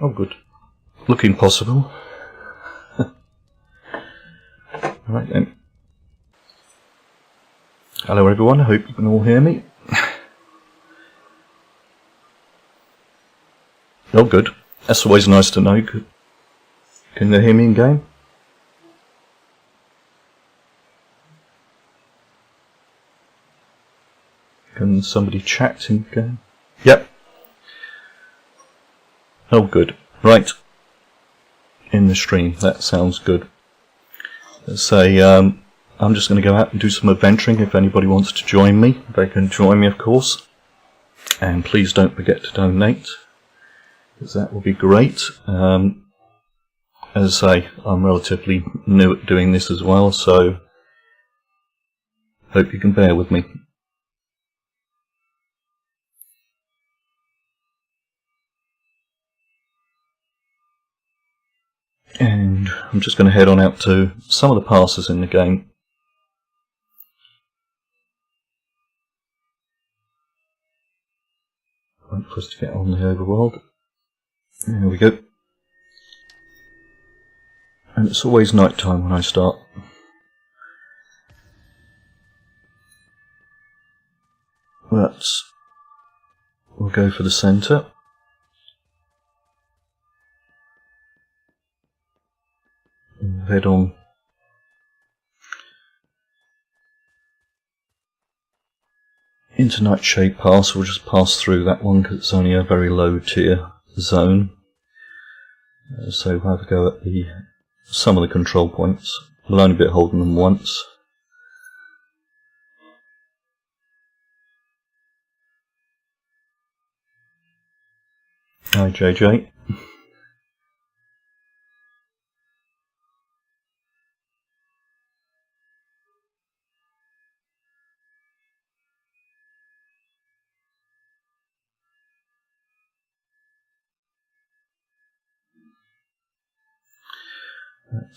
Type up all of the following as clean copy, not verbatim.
Oh, good. Looking possible. Right then. Hello everyone, I hope you can all hear me. Oh, good. That's always nice to know. Can they hear me in game? Can somebody chat in game? Yep. Oh, good. Right. In the stream. That sounds good. Let's say, I'm just going to go out and do some adventuring. If anybody wants to join me, they can join me, of course. And please don't forget to donate, because that will be great. As I say, I'm relatively new at doing this as well, so hope you can bear with me. And I'm just going to head on out to some of the passes in the game. Wait for us to get on the overworld. There we go. And it's always night time when I start. But we'll go for the centre. And head on into Nightshade Pass. We'll just pass through that one because it's only a very low tier zone. So we'll have a go at some of the control points. We'll only be holding them once. Hi JJ.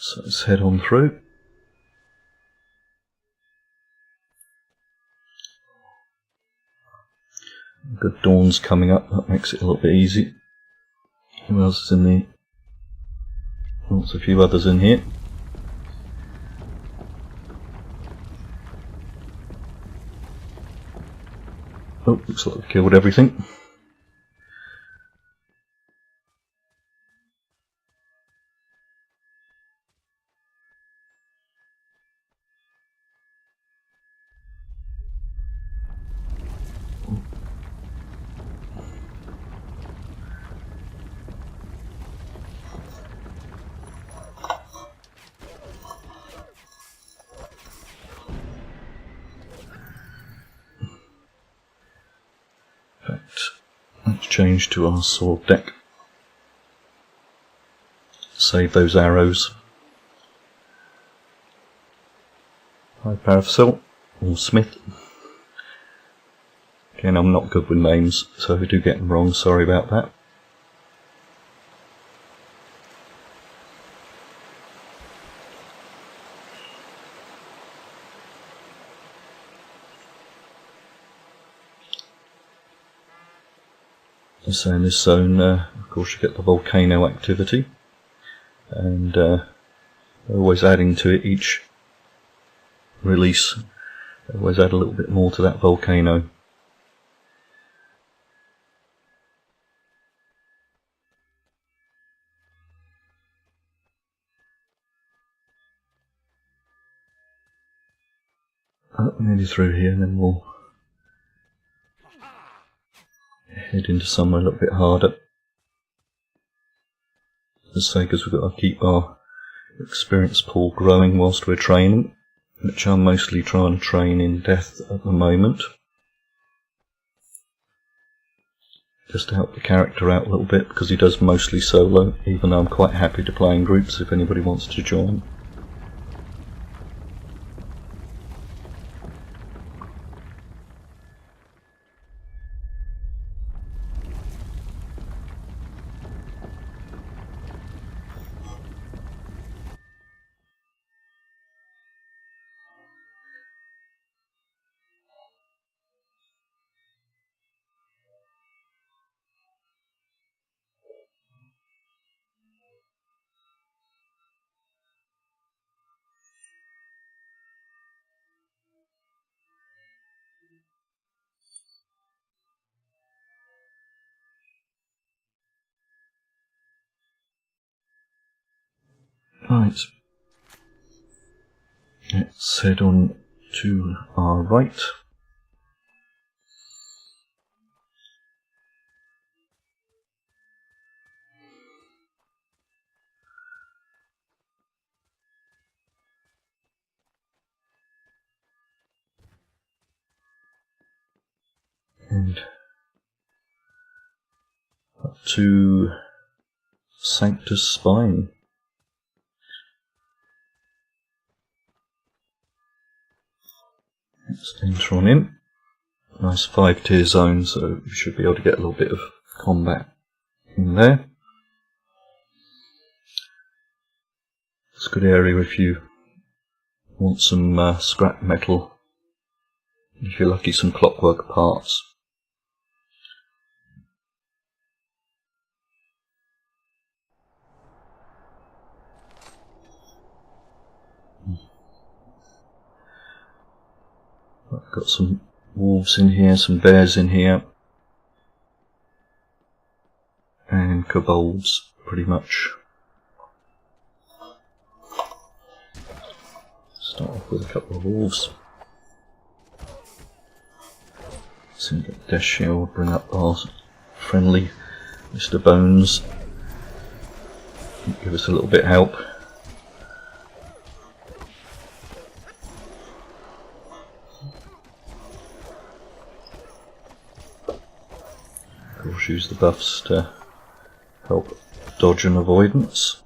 So let's head on through. Good dawn's coming up, that makes it a little bit easy. Who else is in the... Oh, there's a few others in here. Oh, looks like we've killed everything. Let's change to our sword deck. Save those arrows. Hi Parafsil, or Smith. Again, I'm not good with names, so if I do get them wrong, sorry about that. So in this zone, of course, you get the volcano activity, and always adding to it each release. Always add a little bit more to that volcano. Nearly through here, and then we'll head into somewhere a little bit harder. As I say, because we've got to keep our experience pool growing whilst we're training, which I'm mostly trying to train in death at the moment. Just to help the character out a little bit, because he does mostly solo, even though I'm quite happy to play in groups if anybody wants to join. Right. Let's head on to our right. And up to Sanctus Spine. Let's enter on in. Nice 5-tier zone, so we should be able to get a little bit of combat in there. It's a good area if you want some scrap metal. If you're lucky, some clockwork parts. I've got some wolves in here, some bears in here, and kobolds, pretty much. Start off with a couple of wolves. Send a death shield, bring up our friendly Mr. Bones. Give us a little bit of help. Of course, use the buffs to help dodge and avoidance.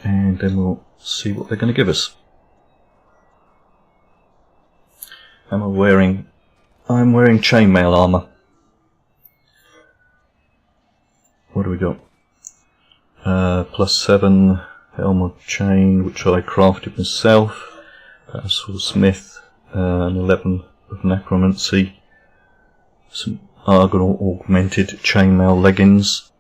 And then we'll see what they're going to give us. I'm wearing chainmail armour. What do we got? +7 helm of chain, which I crafted myself. Sword smith, an 11 of necromancy. Some argon augmented chainmail leggings.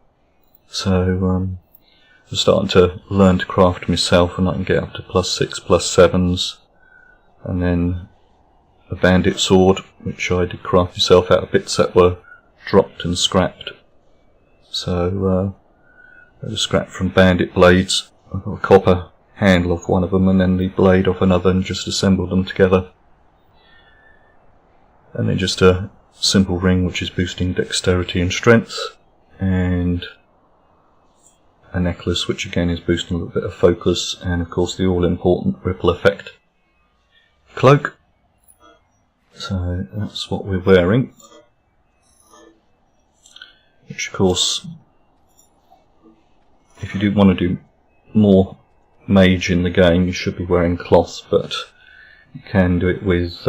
So I'm starting to learn to craft myself, and I can get up to +6, +7s, and then a bandit sword, which I did craft myself out of bits that were dropped and scrapped. So I just scrapped from bandit blades. I've got a copper handle off one of them, and then the blade off another, and just assembled them together. And then just a simple ring, which is boosting dexterity and strength, and a necklace, which again is boosting a little bit of focus, and of course the all-important ripple effect cloak. So that's what we're wearing, which of course, if you do want to do more mage in the game, you should be wearing cloth, but you can do it with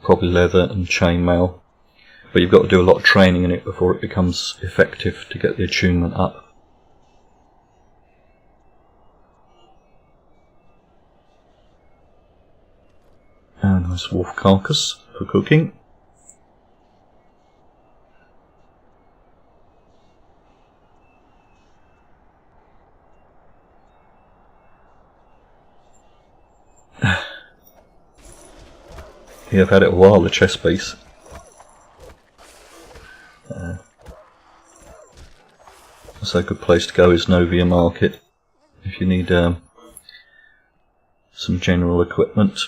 probably leather and chainmail, but you've got to do a lot of training in it before it becomes effective to get the attunement up. A nice wolf carcass for cooking. Yeah, I've had it a while, the chest piece. So a good place to go is Novia Market if you need some general equipment.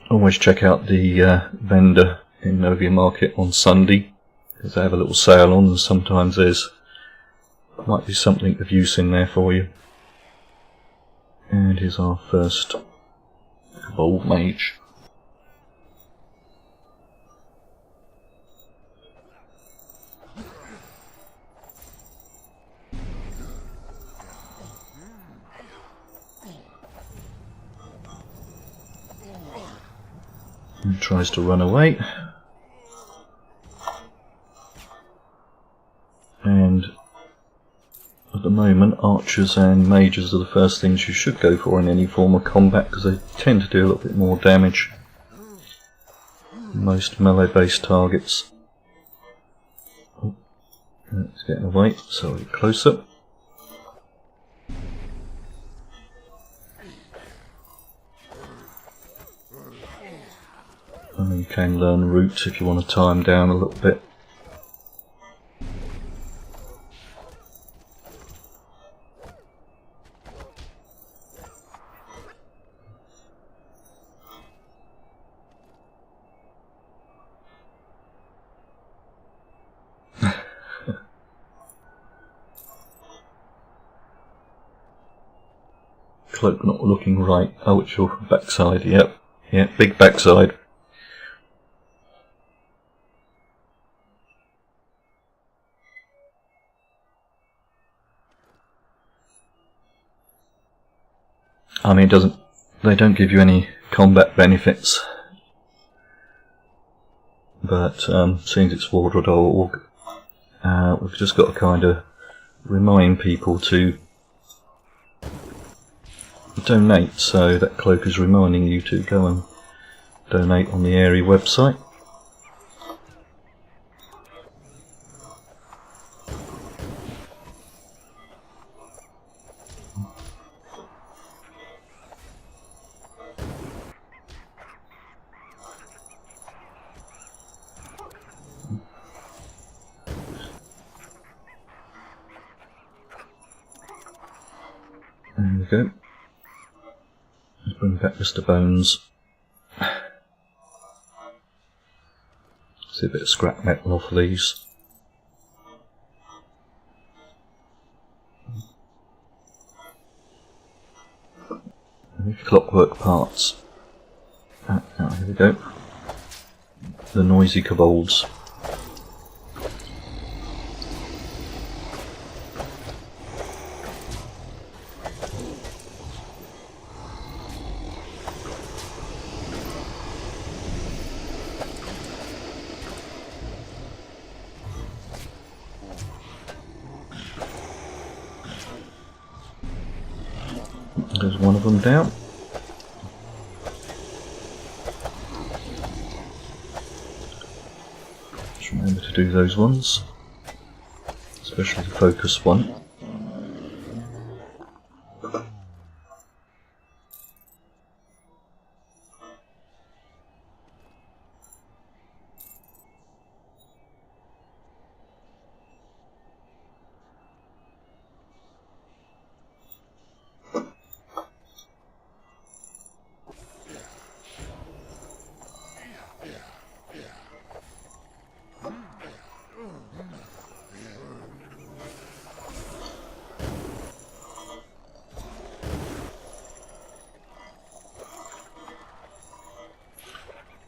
Always check out the vendor in Novia Market on Sunday, because they have a little sale on, and sometimes might be something of use in there for you. And here's our first kobold mage. And tries to run away. And at the moment, archers and mages are the first things you should go for in any form of combat, because they tend to do a little bit more damage than most melee-based targets. Oh, it's getting away, so we're closer. You can learn routes if you want to tie them down a little bit. Cloak not looking right. Oh, it's your backside. Yep. Yep, big backside. I mean, they don't give you any combat benefits. But, seeing as it's war.org, we've just got to kind of remind people to donate, so that cloak is reminding you to go and donate on the area website. There we go. Let's bring back Mr. Bones. See a bit of scrap metal off these. And clockwork parts. Here we go. The noisy kobolds. There's one of them down. Just remember to do those ones, especially the focus one.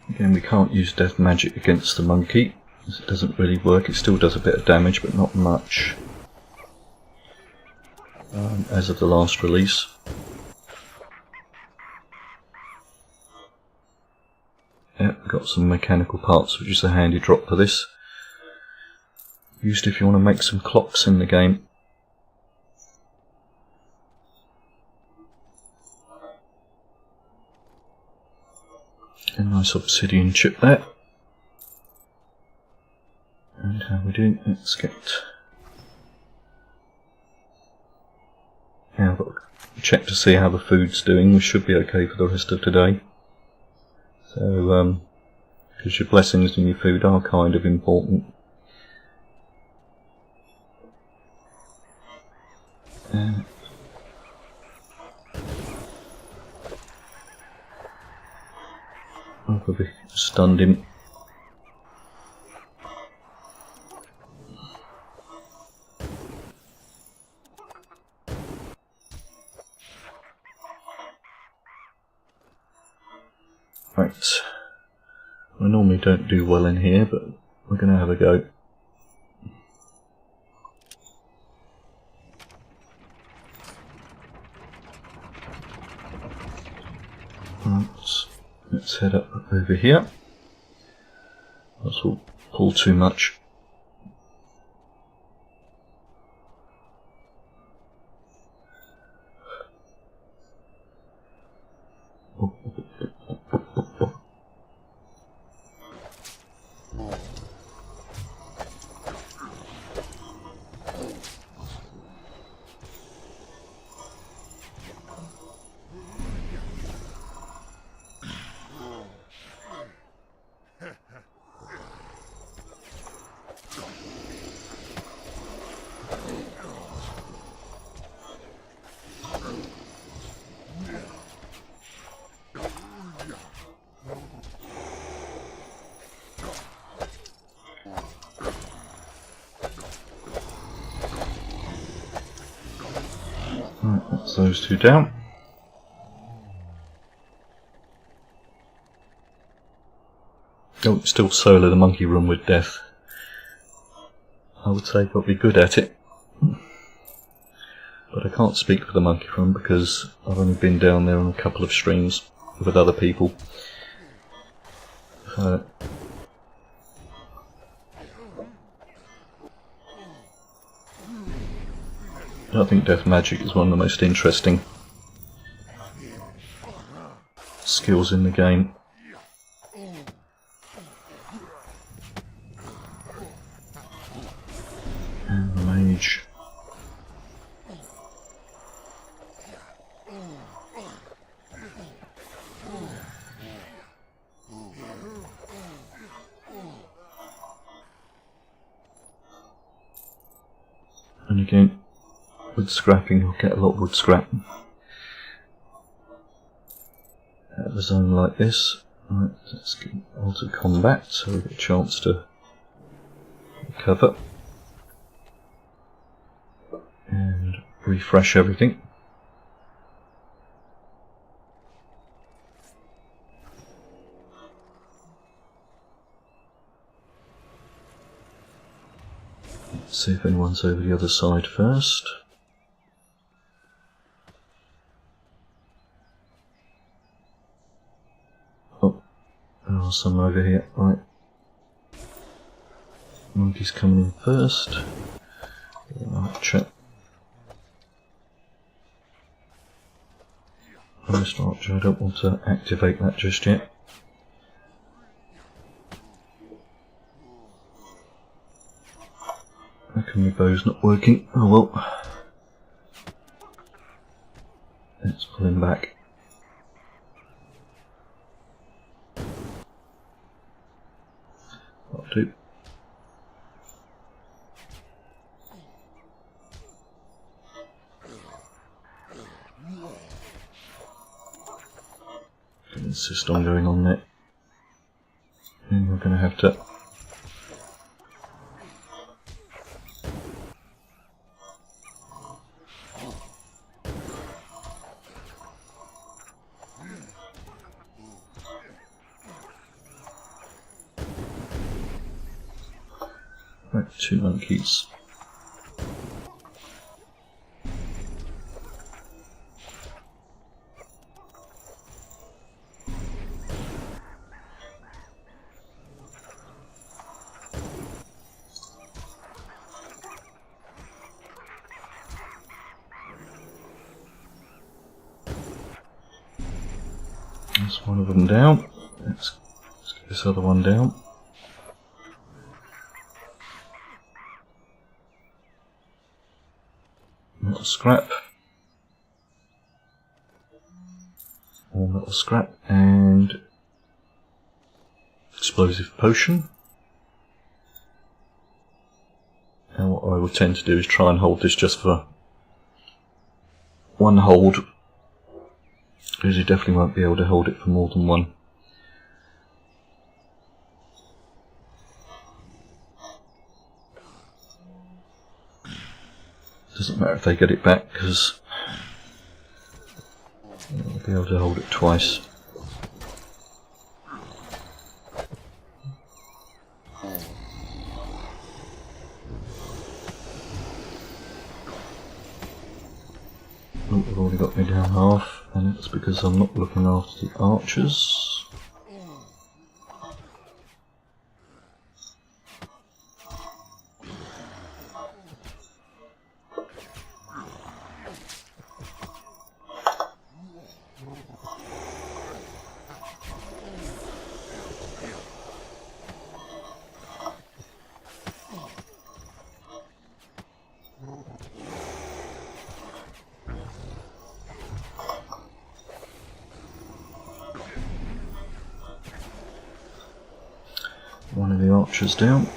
Again, we can't use death magic against the monkey, because it doesn't really work. It still does a bit of damage, but not much, as of the last release. Yep, got some mechanical parts, which is a handy drop for this. Used if you want to make some clocks in the game. A nice obsidian chip there. And how we doing? Let's get... Now I've got to check to see how the food's doing. We should be okay for the rest of today. So, because your blessings and your food are kind of important. I'll probably stunned him. Right. I normally don't do well in here, but we're going to have a go. Right. Let's head up over here. This will pull too much. those two down. Oh, it's still solo the monkey room with death. I would say I'll be good at it. But I can't speak for the monkey room because I've only been down there on a couple of streams with other people. I think death magic is one of the most interesting skills in the game. And the mage. And again, wood scrapping, I'll get a lot of wood scrap. At the zone like this. Right, let's get onto combat so we get a chance to recover. And refresh everything. Let's see if anyone's over the other side first. Oh, there are some over here. Right. Monkey's coming in first. Right, check. Mr. Archer, I don't want to activate that just yet. How come my bow's not working? Oh well. Let's pull him back. That'll do. Insist on going on net. And we're going to have to right, 2 monkeys. That's one of them down. Let's get this other one down. Metal scrap. More metal scrap and explosive potion. And what I will tend to do is try and hold this just for one hold, because you definitely won't be able to hold it for more than one. Doesn't matter if they get it back, because they'll be able to hold it twice. Oh, they've already got me down half, and it's because I'm not looking after the archers. One of the archers down.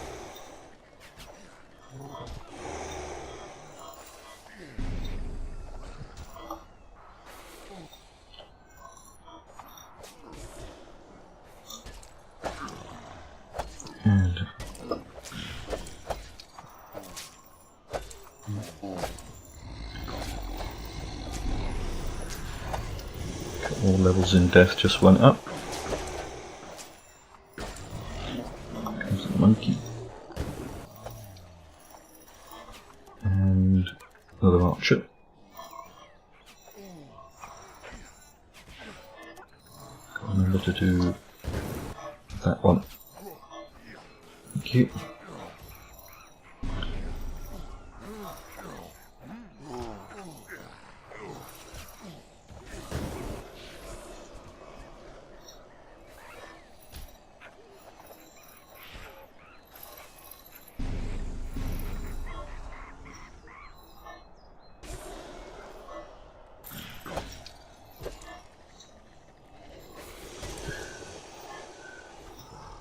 And All levels in death just went up. Comes the monkey. And another archer. Got to remember to do that one. Thank you.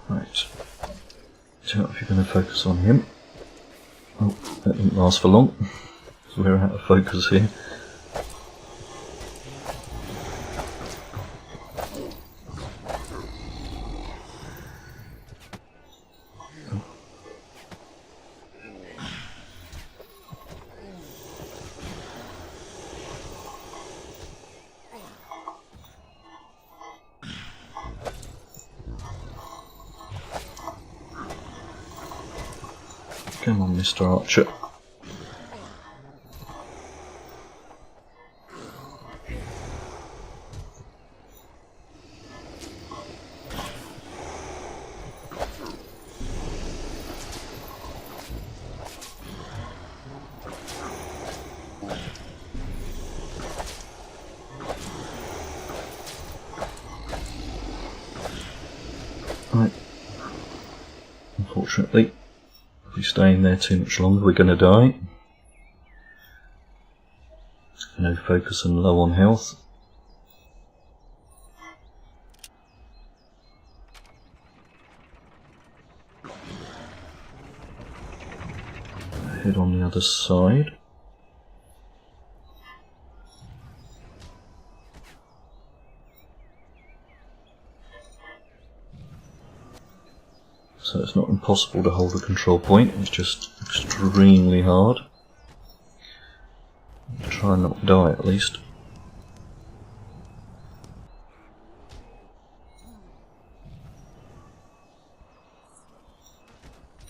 Right. So if you're going to focus on him. Oh, that didn't last for long. So we're out of focus here. Come on, Mr. Archer. Right. Unfortunately, if we stay in there too much longer, we're going to die. No focus and low on health. Head on the other side. So it's not impossible to hold the control point, it's just extremely hard. Try and not die at least.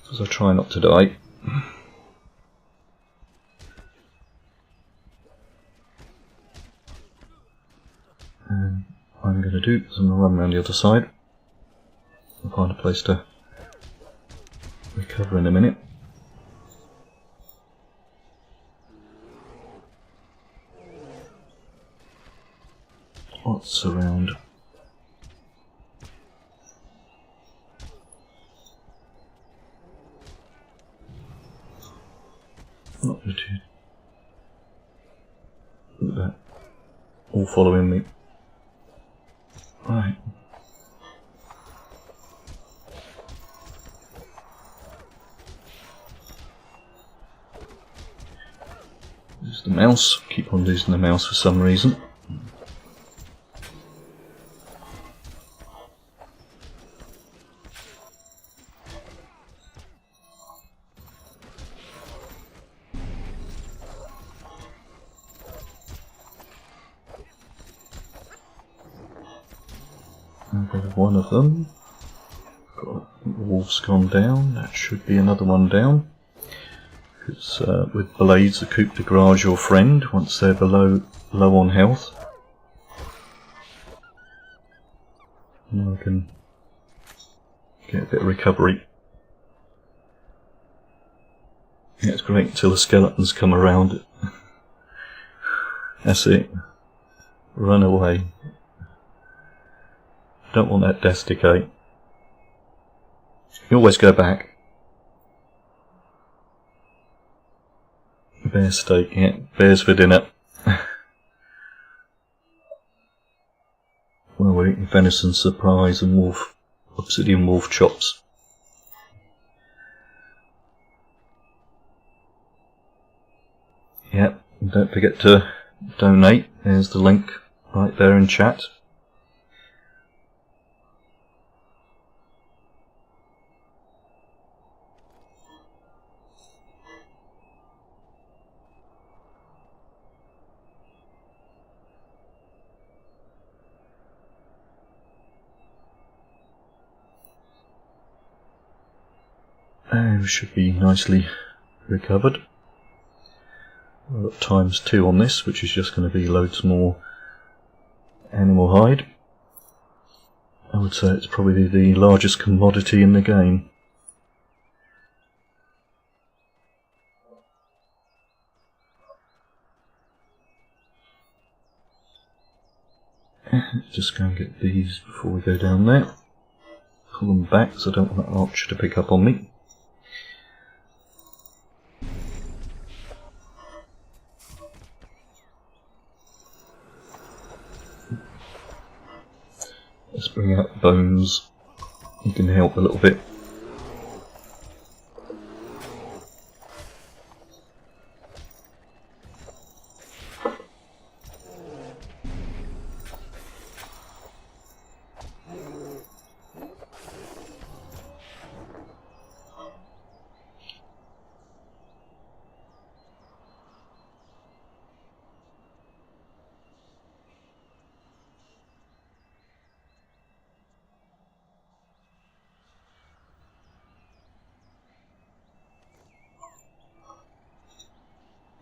Because I try not to die. And what I'm going to do is I'm going to run around the other side and find a place to recover in a minute. What's around? Not the two. Look at that. All following me. Right. There's the mouse. Keep on losing the mouse for some reason. There's one of them. The wolf's gone down. That should be another one down. Because with blades, the coup de grace your friend once they're low on health. Now I can get a bit of recovery. Yeah, it's great until the skeletons come around. That's it. Run away. Don't want that death decay. You always go back. Bear steak, yeah, bears for dinner. Well, we're eating venison surprise and wolf, obsidian wolf chops. Yep, and don't forget to donate. There's the link right there in chat. And we should be nicely recovered. I've got ×2 on this, which is just going to be loads more animal hide. I would say it's probably the largest commodity in the game. Just go and get these before we go down there. Pull them back because I don't want that archer to pick up on me. Let's bring out the bones. You can help a little bit.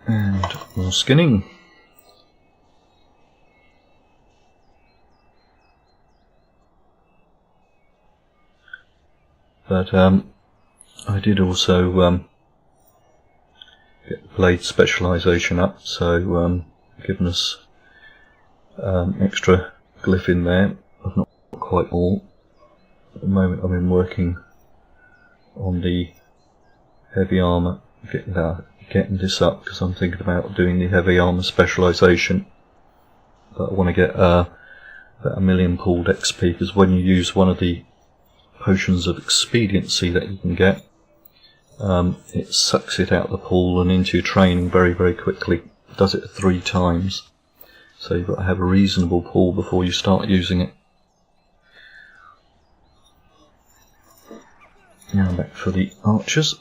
And more skinning. But I did also get the blade specialisation up, so giving us extra glyph in there. I've not quite all. At the moment I've been working on the heavy armour, getting this up because I'm thinking about doing the heavy armour specialisation. But I want to get about 1 million pooled XP, because when you use one of the potions of expediency that you can get, it sucks it out of the pool and into your training very, very quickly. It does it 3 times. So you've got to have a reasonable pool before you start using it. Now back for the archers.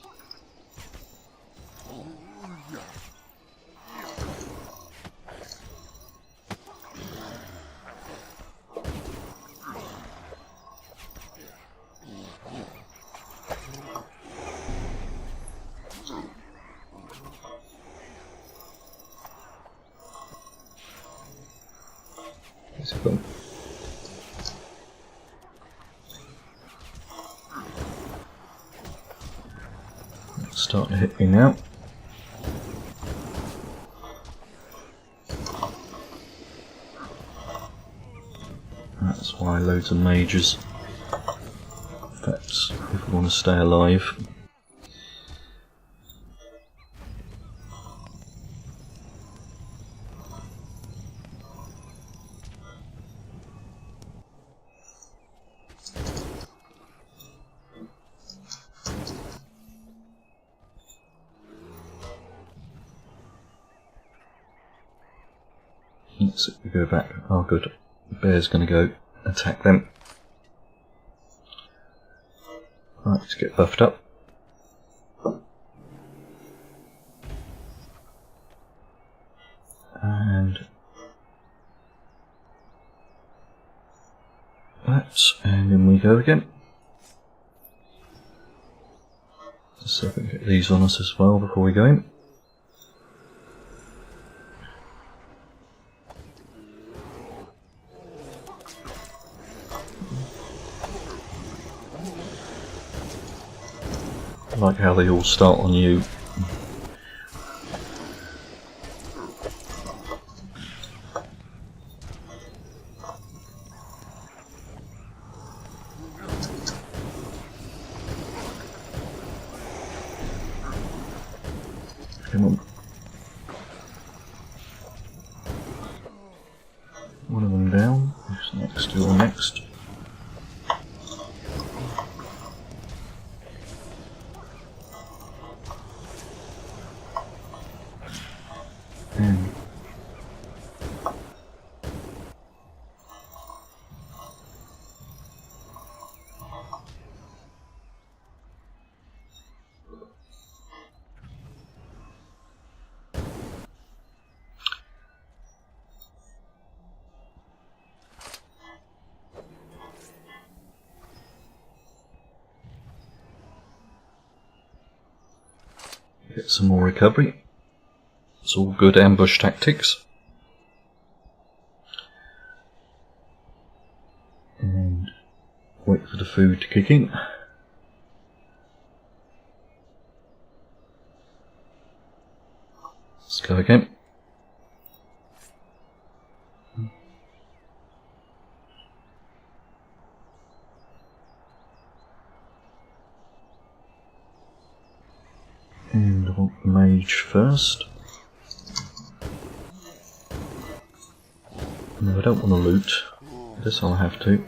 It's starting to hit me now. That's why loads of mages. That's if we want to stay alive. Let's see, we go back. Oh good, the bear's going to go attack them. Right, let's get buffed up. And that, and in we go again. Let's see if we can get these on us as well before we go in. I like how they all start on you. Come on. One of them down. Who's next? You're next. And Get some more recovery. It's all good ambush tactics. And wait for the food to kick in. Let's go again. And I want the mage first. No, I don't want to loot. This I'll have to.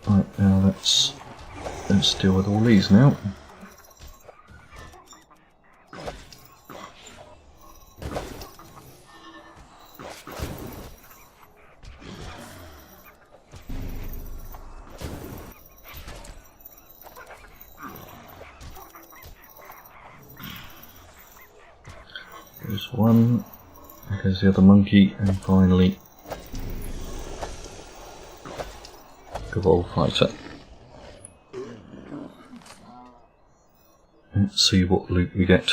Right, now let's deal with all these now. There's one, there's the other monkey, and finally Gavol fighter. Let's see what loot we get.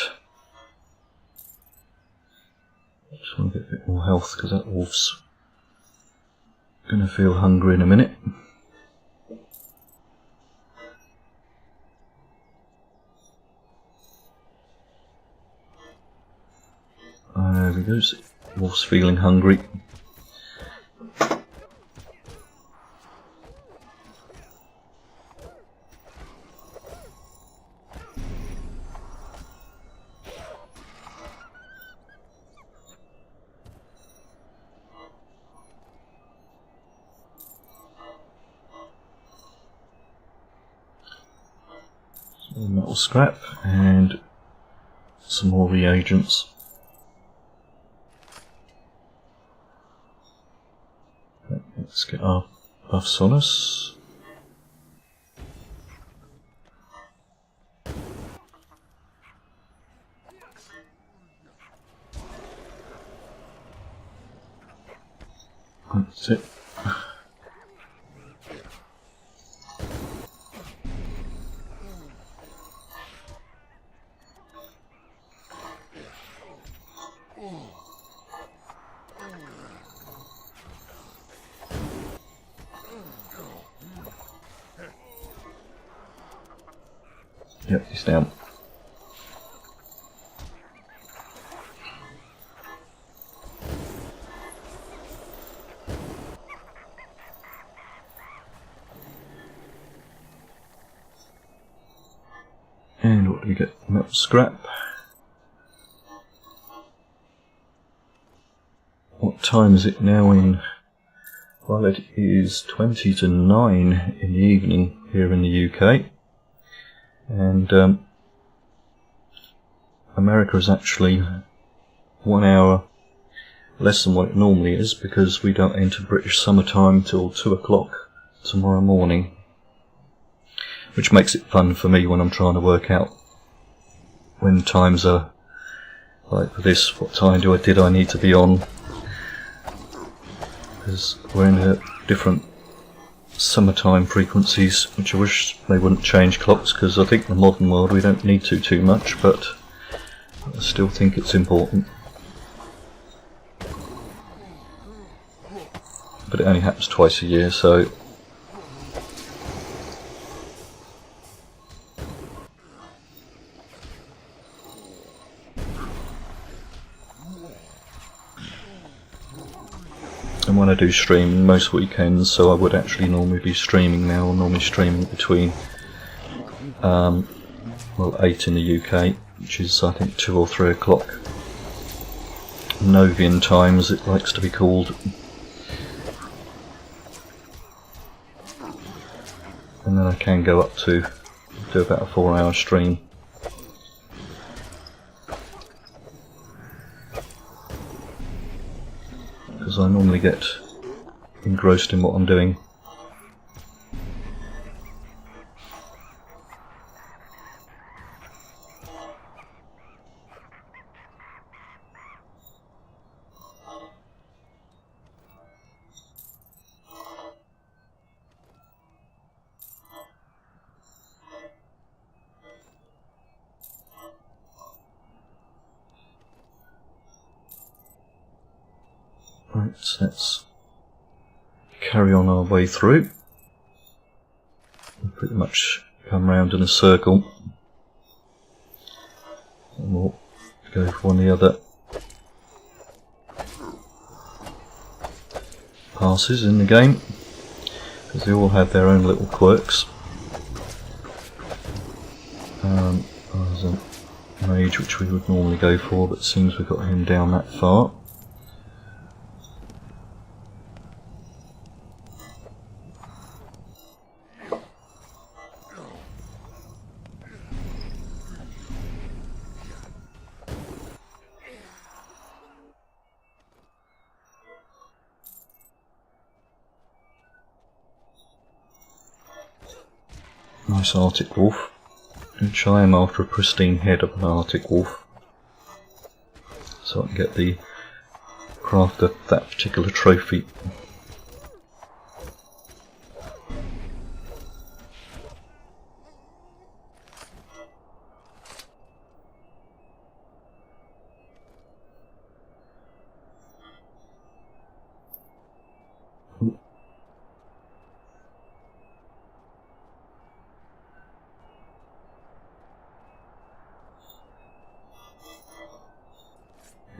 Just want to get a bit more health because that wolf's gonna feel hungry in a minute. There we go, wolf's feeling hungry. So metal scrap and some more reagents. Let's get our buff solace. That's it. Yep, he's down. And what do we get? Metal scrap. What time is it now in? Well, it is 20 to 9 in the evening here in the UK. And America is actually 1 hour less than what it normally is because we don't enter British summertime till 2 o'clock tomorrow morning, which makes it fun for me when I'm trying to work out when times are like for this, what time did I need to be on, because we're in a different summertime frequencies, which I wish they wouldn't change clocks, because I think in the modern world we don't need to too much, but I still think it's important. But it only happens twice a year, so and when I do stream most weekends, so I would actually normally be streaming now. I'm normally streaming between 8 in the UK, which is I think 2 or 3 o'clock Novian time, as it likes to be called. And then I can go up to do about a 4-hour stream. Because I normally get engrossed in what I'm doing. Right, so let's carry on our way through. We'll pretty much come round in a circle. And we'll go for one of the other passes in the game, because they all have their own little quirks. There's a mage which we would normally go for, but it seems we've got him down that far. Nice Arctic wolf, which I am after a pristine head of an Arctic wolf, so I can get the craft of that particular trophy.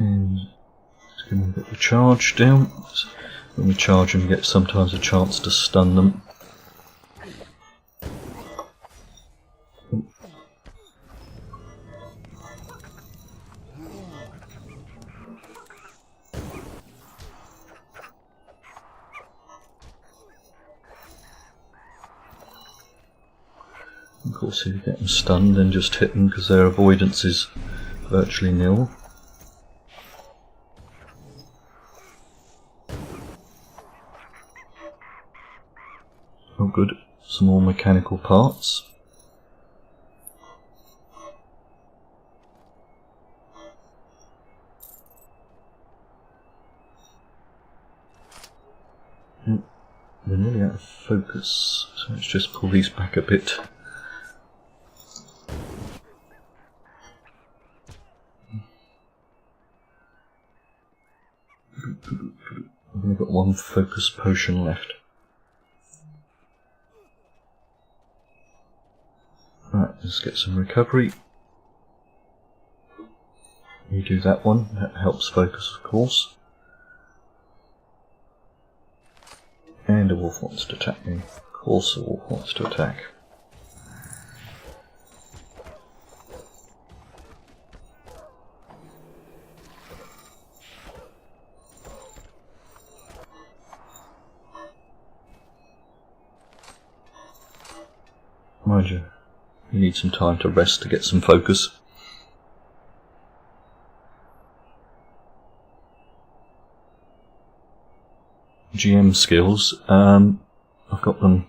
And let's give them a bit of a charge down. When we charge them, we get sometimes a chance to stun them. Of course, if you get them stunned, then just hit them, because their avoidance is virtually nil. Oh good, some more mechanical parts. We're nearly out of focus, so let's just pull these back a bit. I've only got one focus potion left. Right, let's get some recovery. You do that one, that helps focus of course. And a wolf wants to attack me. Of course a wolf wants to attack. Mind you, you need some time to rest to get some focus. GM skills, I've got them,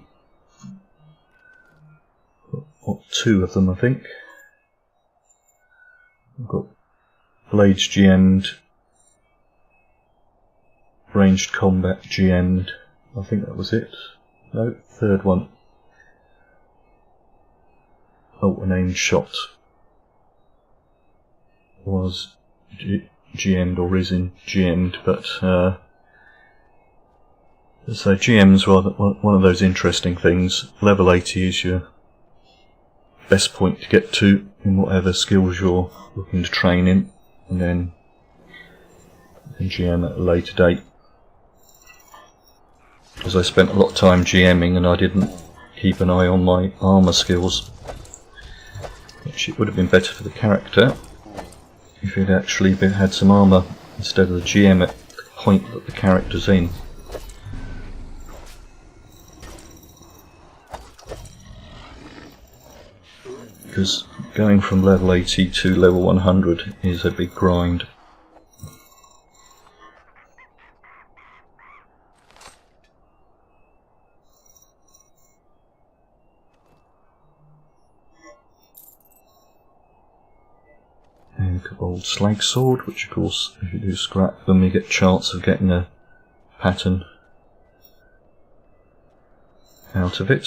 what, 2 of them I think. I've got Blades GM'd, Ranged Combat GM'd, I think that was it. No, 3rd one. Oh, an aimed shot was GM'd or is in GM'd, but so GM's rather one of those interesting things. Level 80 is your best point to get to in whatever skills you're looking to train in, and then you can GM at a later date. Because I spent a lot of time GMing and I didn't keep an eye on my armour skills. Which it would have been better for the character if he'd actually had some armour instead of the GM at the point that the character's in. Because going from level 80 to level 100 is a big grind. And Kobold Slag Sword, which of course if you do scrap them you get a chance of getting a pattern out of it.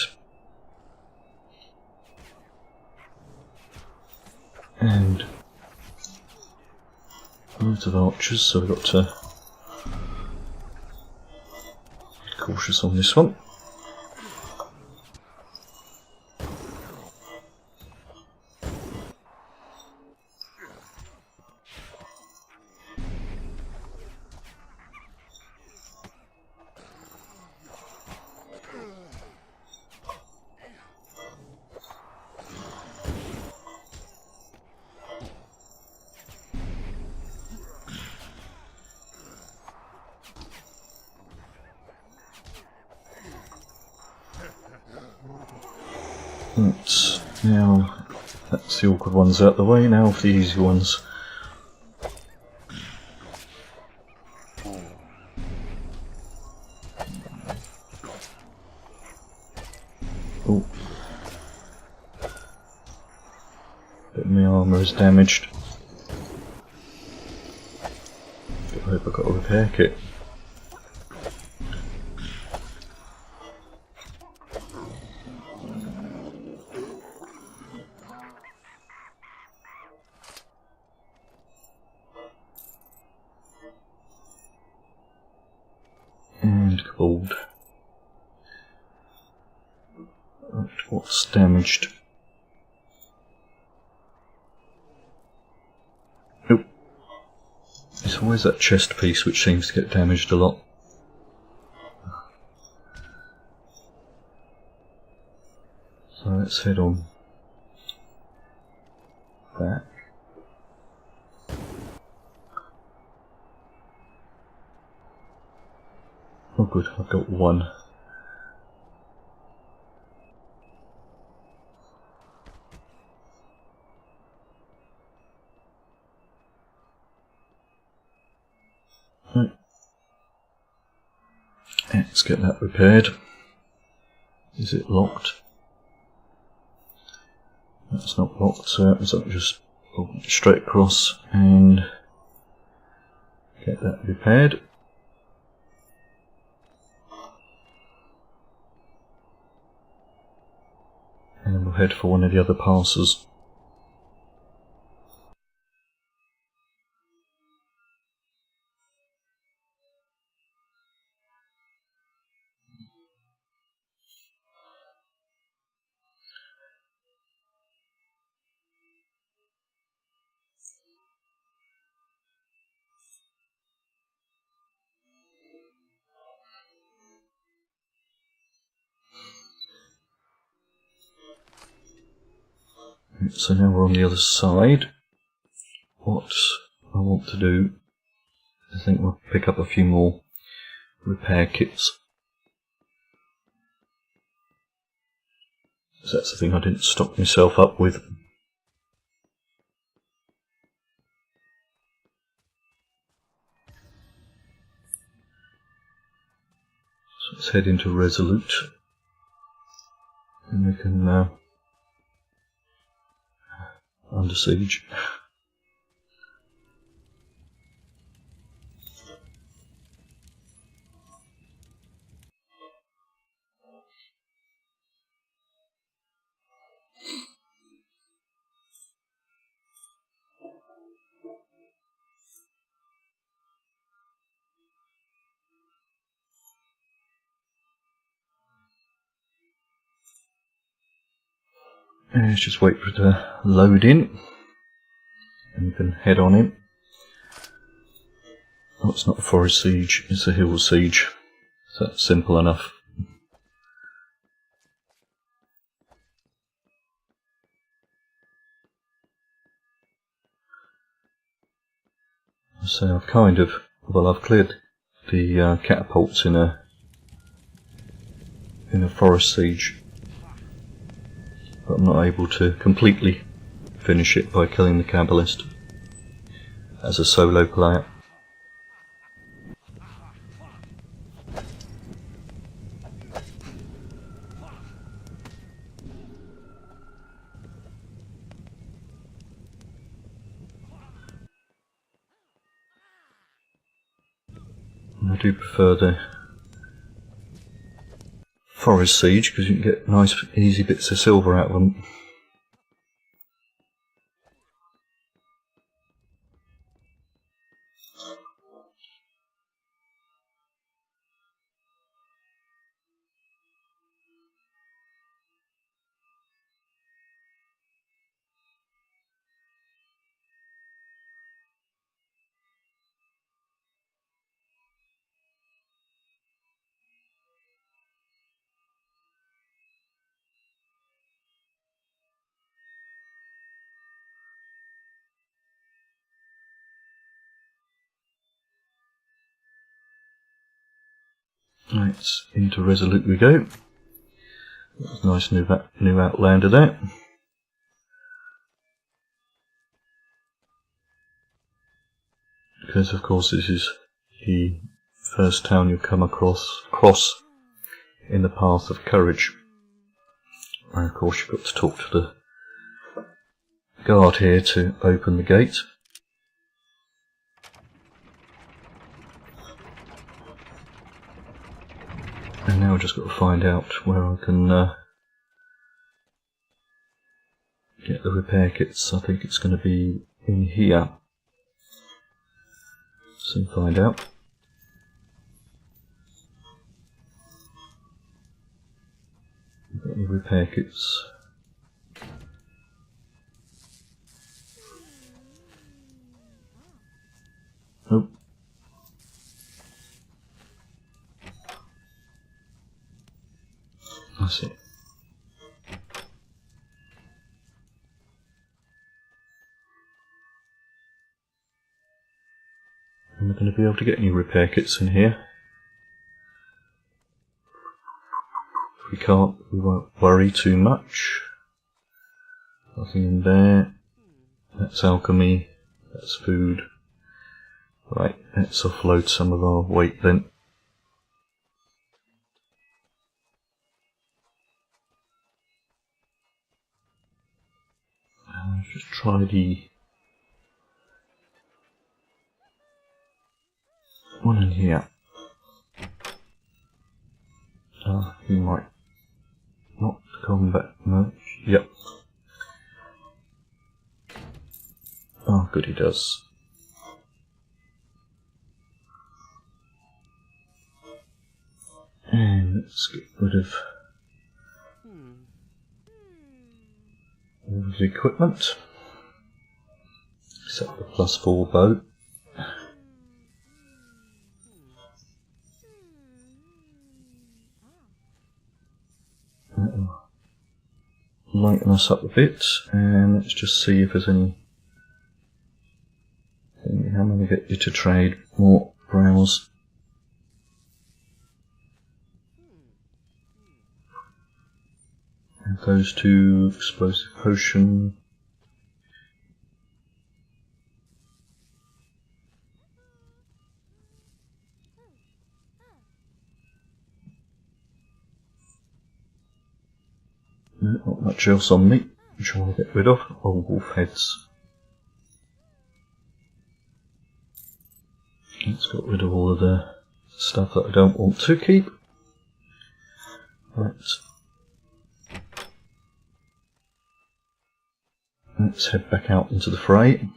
And loads of archers, so we've got to cautious on this one. Right, now that's the awkward ones out the way, now for the easy ones. Oh, bit of my armour is damaged. I hope I've got a repair kit. And gold. Right, what's damaged? Oh, it's always that chest piece which seems to get damaged a lot. So let's head on back. Oh good, I've got one. Right. Let's get that repaired. Is it locked? That's not locked, so I'll just pull it straight across and get that repaired. And then we'll head for one of the other passes. So now we're on the other side. What I want to do, I think we'll pick up a few more repair kits. So that's the thing I didn't stock myself up with. So let's head into Resolute. And we can under siege. And let's just wait for it to load in. And we can head on in. Oh, it's not a forest siege, it's a hill siege. So that's simple enough. So I've kind of, well, I've cleared the catapults in a forest siege, but I'm not able to completely finish it by killing the Kabbalist as a solo player. And I do prefer the forest siege because you can get nice easy bits of silver out of them. Right, into Resolute we go. Nice new outlander there. Because of course this is the first town you'll come across in the path of courage. And of course you've got to talk to the guard here to open the gate. And now I've just got to find out where I can get the repair kits. I think it's going to be in here. Soon find out. Got any repair kits? Nope. That's it. I'm not going to be able to get any repair kits in here. If we can't, we won't worry too much. Nothing in there. That's alchemy. That's food. Right, let's offload some of our weight then. Let's just try the one in here. He might not combat much. Yep. Oh, good, he does. And let's get rid of all the equipment. Except the +4 bow. That'll lighten us up a bit, and let's just see if there's any. How many get you to trade? More browse. And goes to explosive potion. No, not much else on me, which I want to get rid of. Oh, wolf heads. Let's get rid of all of the stuff that I don't want to keep. Right. Let's head back out into the fray.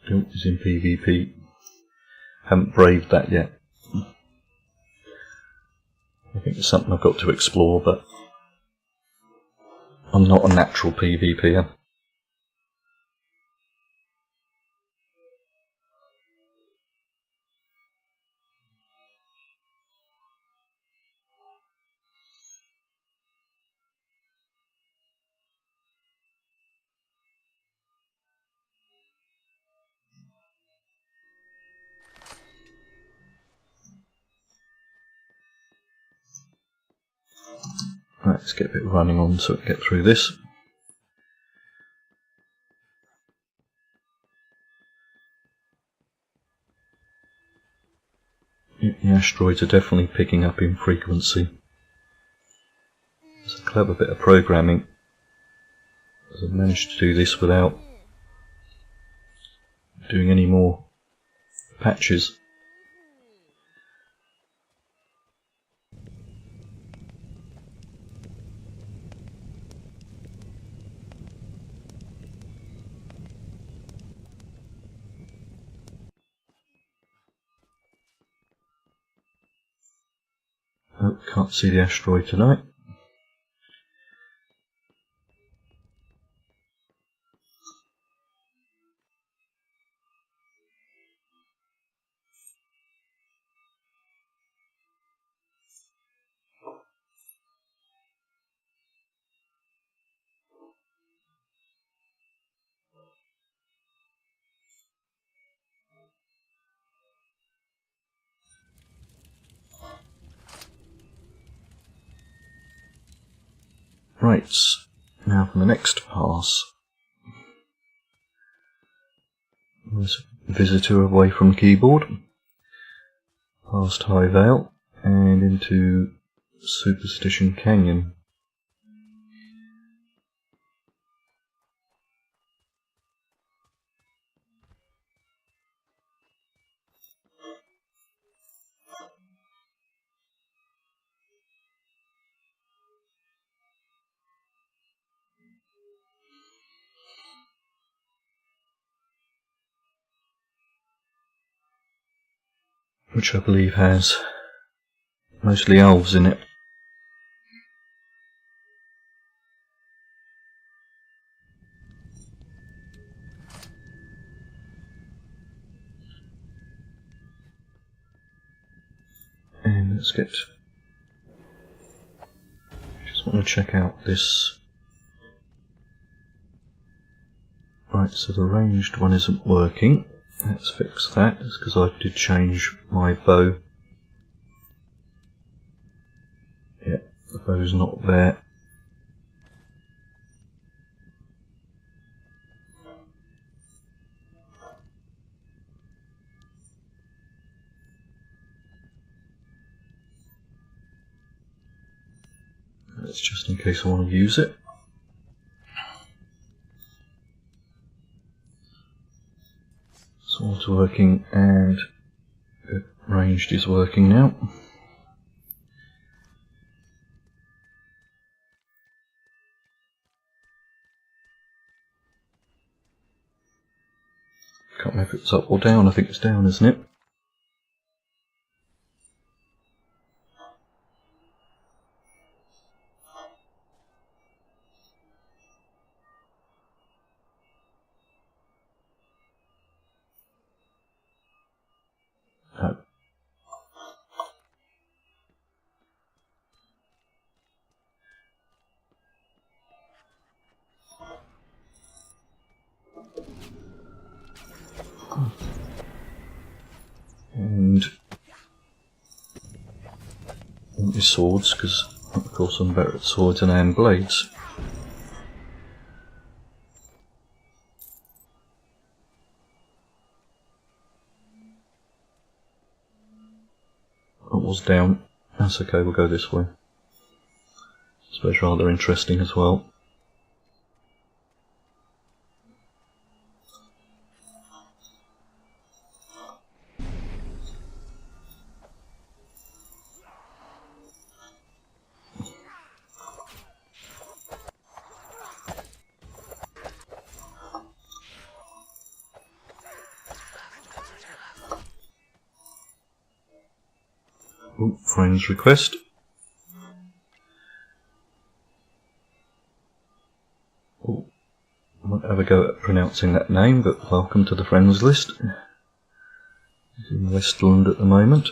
Guilt is in PvP. Haven't braved that yet. I think it's something I've got to explore, but I'm not a natural PvPer. Right, let's get a bit of running on so we can get through this. The asteroids are definitely picking up in frequency. It's a clever bit of programming. I've managed to do this without doing any more patches. Oh, can't see the asteroid tonight. Right, now for the next pass. There's a visitor away from the keyboard, past High Vale, and into Superstition Canyon. Which I believe has mostly elves in it. And let's get... just want to check out this. Right, so the ranged one isn't working. Let's fix that. It's because I did change my bow. Yeah, the bow's not there. That's just in case I want to use it. So it's working, and ranged is working now. Can't remember if it's up or down. I think it's down, isn't it? No. And I want these swords, because of course I'm better at swords than I am blades. It was down. That's okay, we'll go this way. I suppose rather interesting as well. Oh, friend's request. Oh, I won't have a go at pronouncing that name, but welcome to the friends list. He's in Westland at the moment.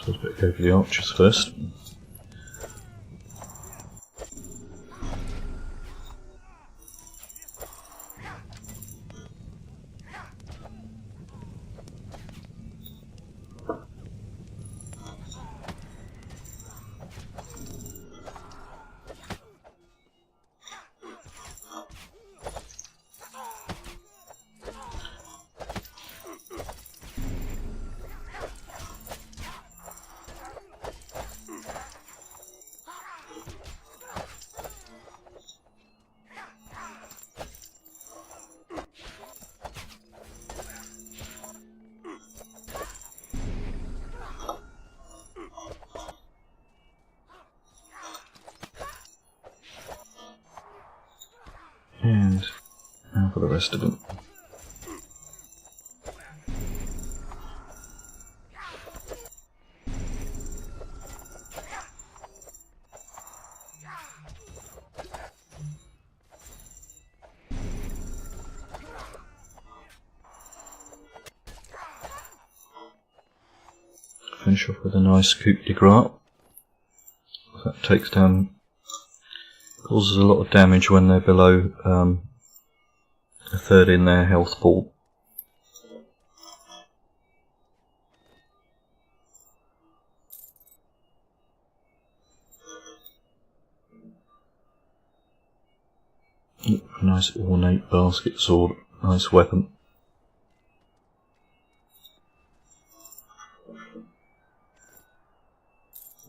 So let's go for the archers first. And now for the rest of them. finish off with a nice coup de grace. That takes down, causes a lot of damage when they're below a third in their health pool. A nice ornate basket sword, nice weapon.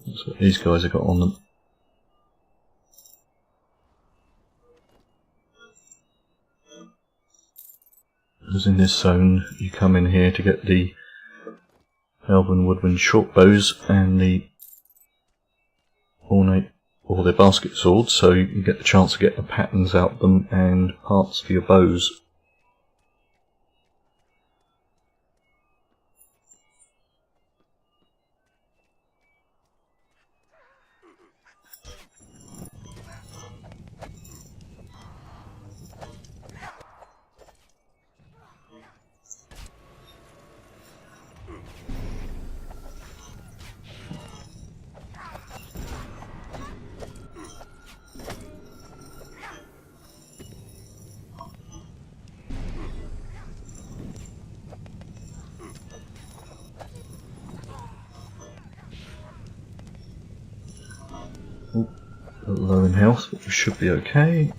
That's what these guys have got on them. Because in this zone you come in here to get the elven woodwind short bows and the ornate or the basket swords, so you get the chance to get the patterns out of them and parts for your bows. A little low in health, but we should be okay.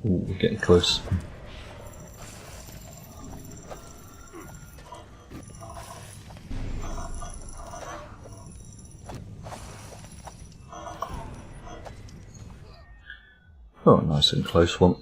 Ooh, we're getting close. Oh, nice and close one.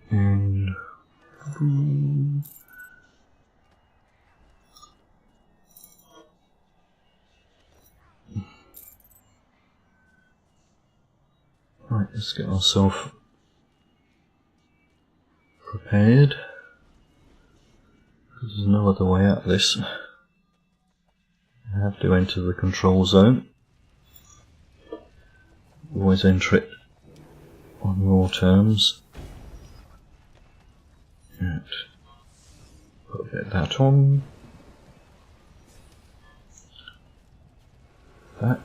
And right, let's get ourselves prepared. There's no other way out of this. I have to enter the control zone. Always enter it on your terms. Right. Put a bit of that on. That.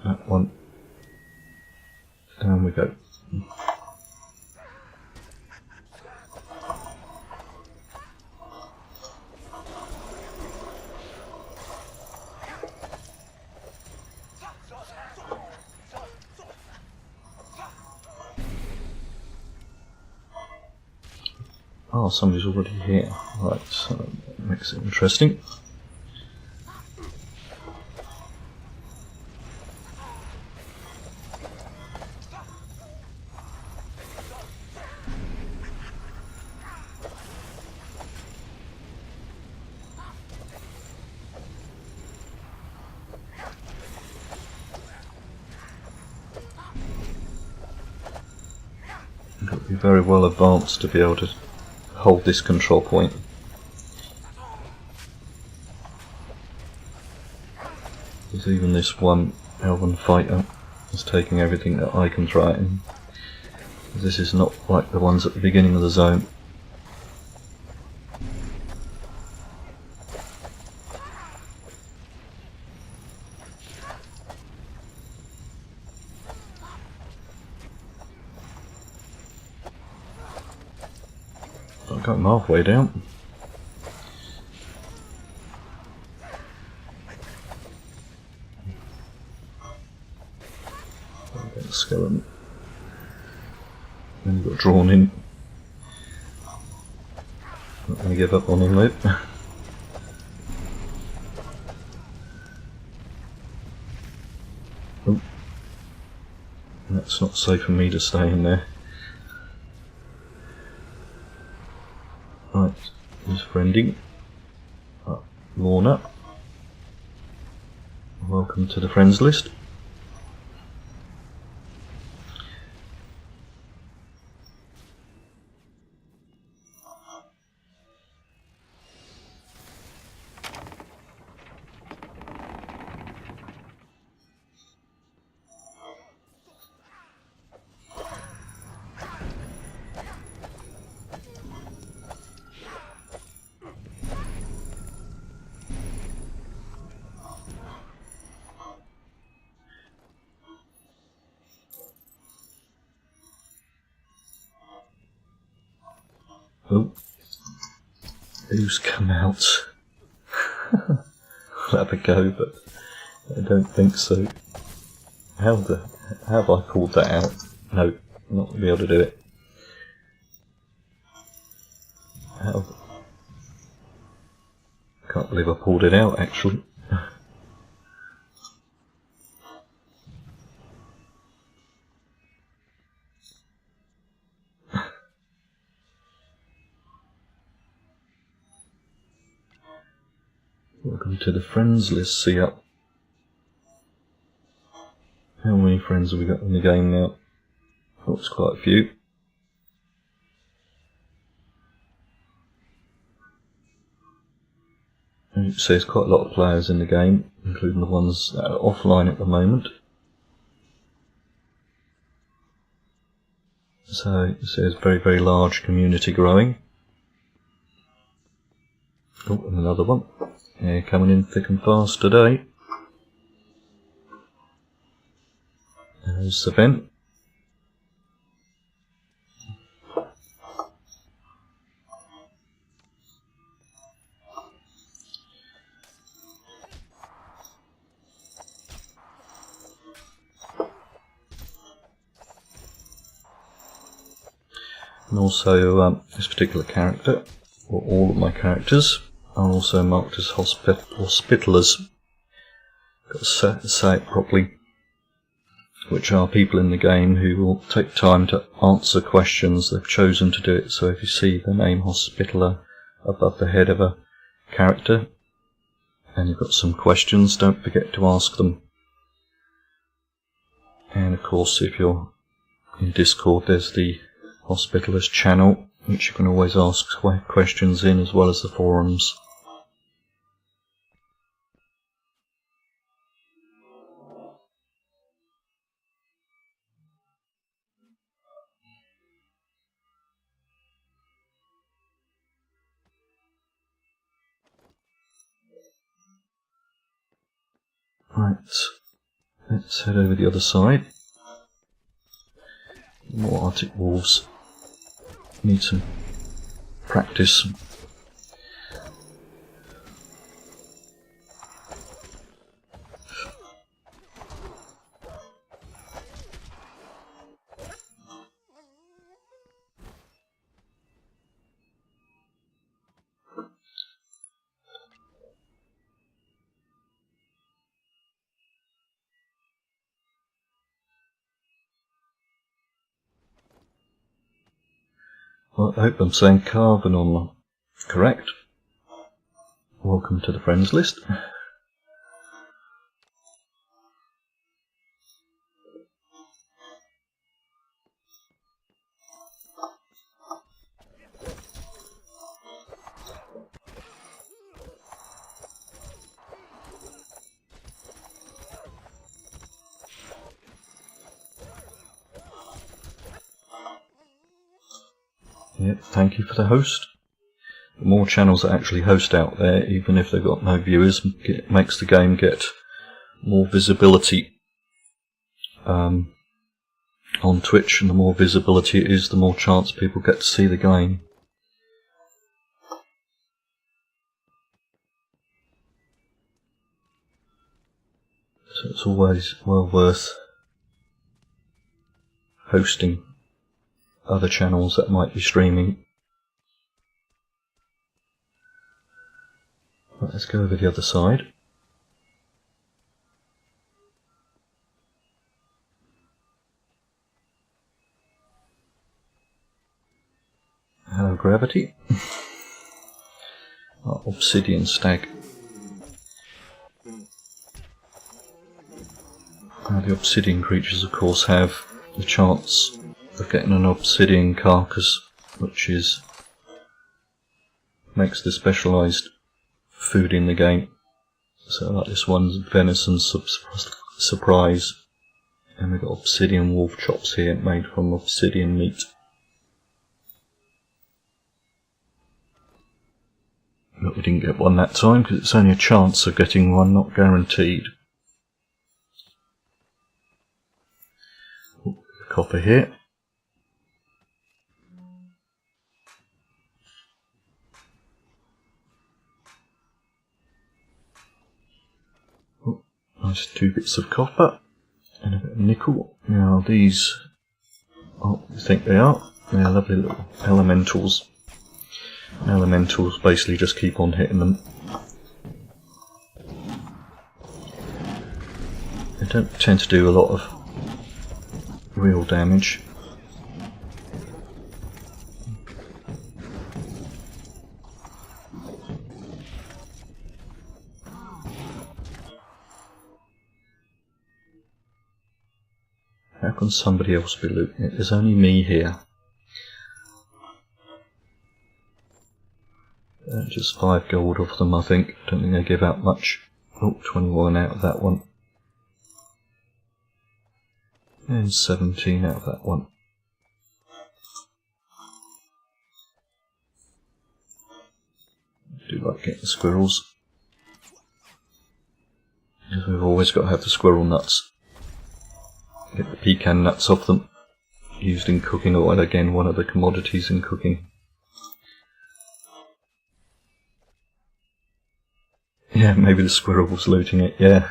That one. Down we go. Oh, somebody's already here. Right, so that makes it interesting. You've got to be very well advanced to be able to hold this control point. Because even this one elven fighter is taking everything that I can throw at him. This is not like the ones at the beginning of the zone. got him halfway down. Get the skeleton. Then he got drawn in. Not going to give up on him though. Oh. That's not safe for me to stay in there. Right, who's friending? Lorna. Welcome to the friends list. Oh, who's come out? I'll have a go, but I don't think so. How have I pulled that out? No, I'm not going to be able to do it. How? Can't believe I pulled it out, actually. Welcome to the friends list. See up. How many friends have we got in the game now? Oh, it's quite a few. As you can see, there's quite a lot of players in the game, including the ones that are offline at the moment. So you see there's a very, very large community growing. Oh, and another one. Yeah, coming in thick and fast today. There's the vent. And also this particular character, or all of my characters, are also marked as hospitalers. Got to say it properly. Which are people in the game who will take time to answer questions. They've chosen to do it. So if you see the name Hospitaler above the head of a character and you've got some questions, don't forget to ask them. And of course, if you're in Discord, there's the Hospitalers channel, which you can always ask questions in, as well as the forums. Right, let's head over the other side. More Arctic wolves. Need some practice. Well, I hope I'm saying Carven on correct. Welcome to the friends list. Yep, thank you for the host. The more channels that actually host out there, even if they've got no viewers, it makes the game get more visibility on Twitch, and the more visibility it is, the more chance people get to see the game. So it's always well worth hosting other channels that might be streaming. Right, let's go over the other side. Hello, gravity. Our obsidian stag. Now, the obsidian creatures, of course, have the chance of getting an obsidian carcass, which makes the specialised food in the game. So, like this one's venison surprise, and we've got obsidian wolf chops here, made from obsidian meat. But we didn't get one that time because it's only a chance of getting one, not guaranteed. Copper here. Oh, nice 2 bits of copper and a bit of nickel. Now these, I think they are. They're lovely little elementals. Elementals basically just keep on hitting them. They don't tend to do a lot of real damage. How can somebody else be looting it? There's only me here. Just 5 gold off them, I think. Don't think they give out much. Oh, 21 out of that one. And 17 out of that one. I do like getting squirrels. Because we've always got to have the squirrel nuts. Get the pecan nuts off them. Used in cooking oil, again one of the commodities in cooking. Yeah, maybe the squirrel was looting it, yeah.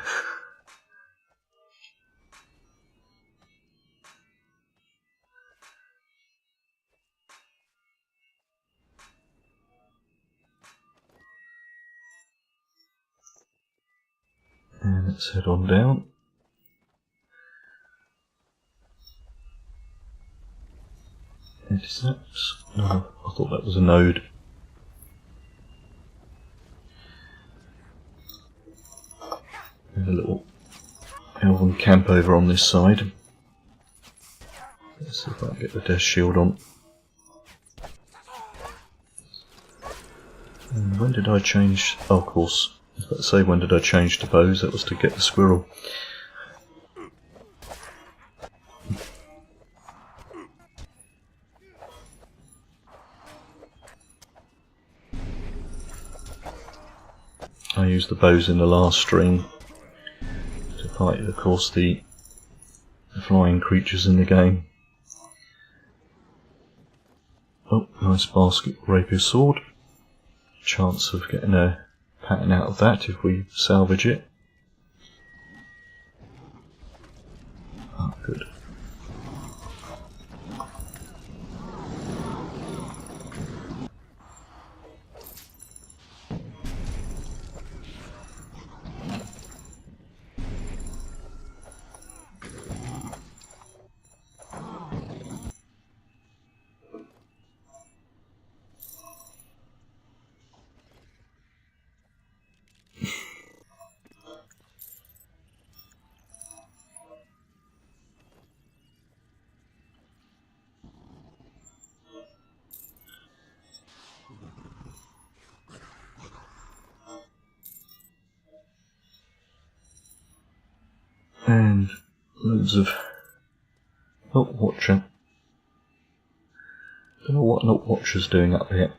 And let's head on down. Anti-snaps? No, I thought that was a node. And a little elven camp over on this side. Let's see if I can get the death shield on. And when did I change? Oh, of course. I was about to say, when did I change to bows? That was to get the squirrel. I used the bows in the last stream to fight, of course, the flying creatures in the game. Oh, nice basket rapier sword. Chance of getting a pattern out of that if we salvage it. Oh, good. And loads of Watcher. Don't know what Watcher's doing up here,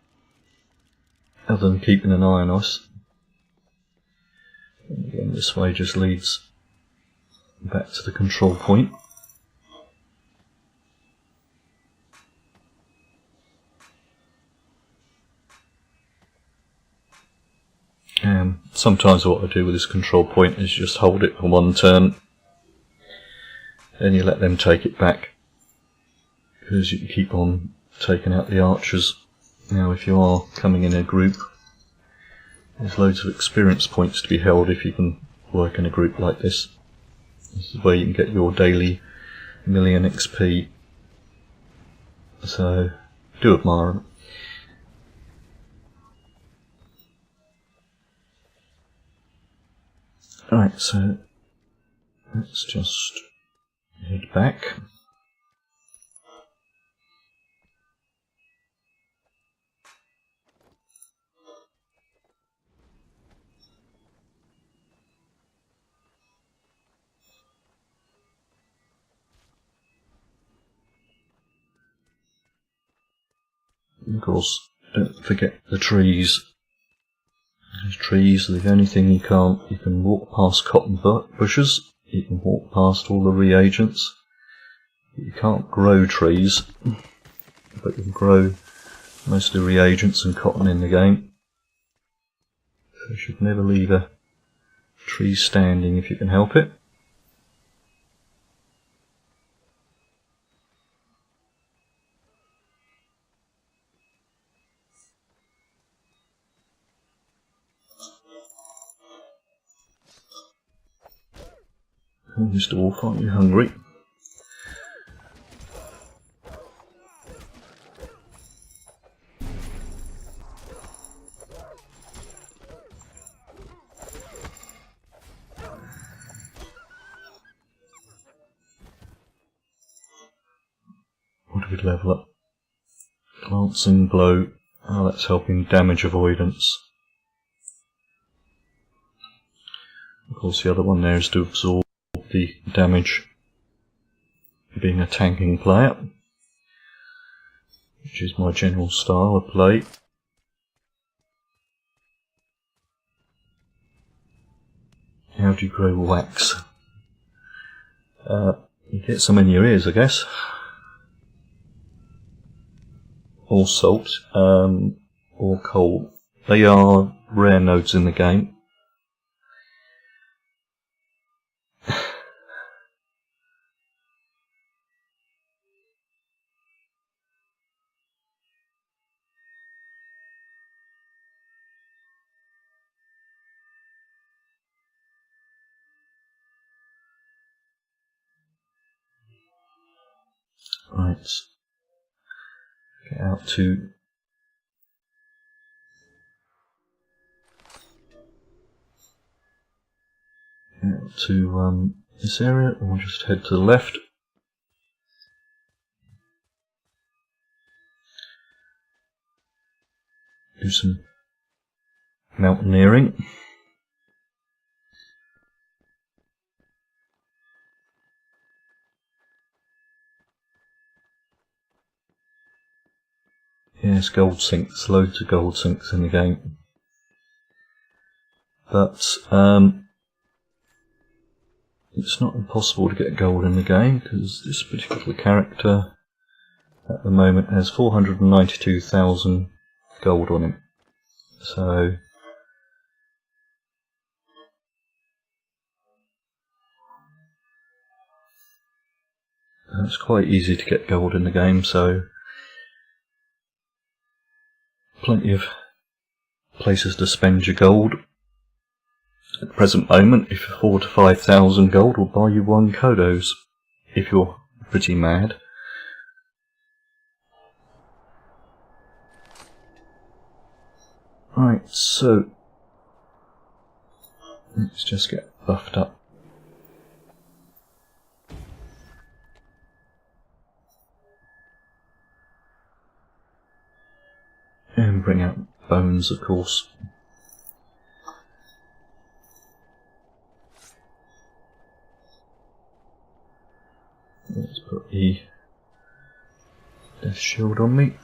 other than keeping an eye on us. And again, this way just leads back to the control point. sometimes what I do with this control point is just hold it for one turn, then you let them take it back, because you can keep on taking out the archers. Now if you are coming in a group, there's loads of experience points to be held if you can work in a group like this. This is where you can get your daily million XP, so do admire them. Right, so let's just head back. Of course, don't forget the trees. These trees are the only thing you can't. You can walk past cotton bushes, you can walk past all the reagents. You can't grow trees, but you can grow most of the reagents and cotton in the game. So you should never leave a tree standing if you can help it. Oh, Mr. Wolf, aren't you hungry? What do we level up? Glancing blow. Oh, that's helping damage avoidance. Of course, the other one there is to absorb the damage, being a tanking player, which is my general style of play. How do you grow wax? You get some in your ears, I guess. Or salt, or coal. They are rare nodes in the game. Right. Get out to this area, and we'll just head to the left. Do some mountaineering. Yes, gold sinks, loads of gold sinks in the game. But it's not impossible to get gold in the game, because this particular character at the moment has 492,000 gold on him. So it's quite easy to get gold in the game, so plenty of places to spend your gold. At the present moment, if 4,000 to 5,000 gold will buy you 1 Kodos, if you're pretty mad. Right, so let's just get buffed up. And bring out bones, of course. Let's put the death shield on me.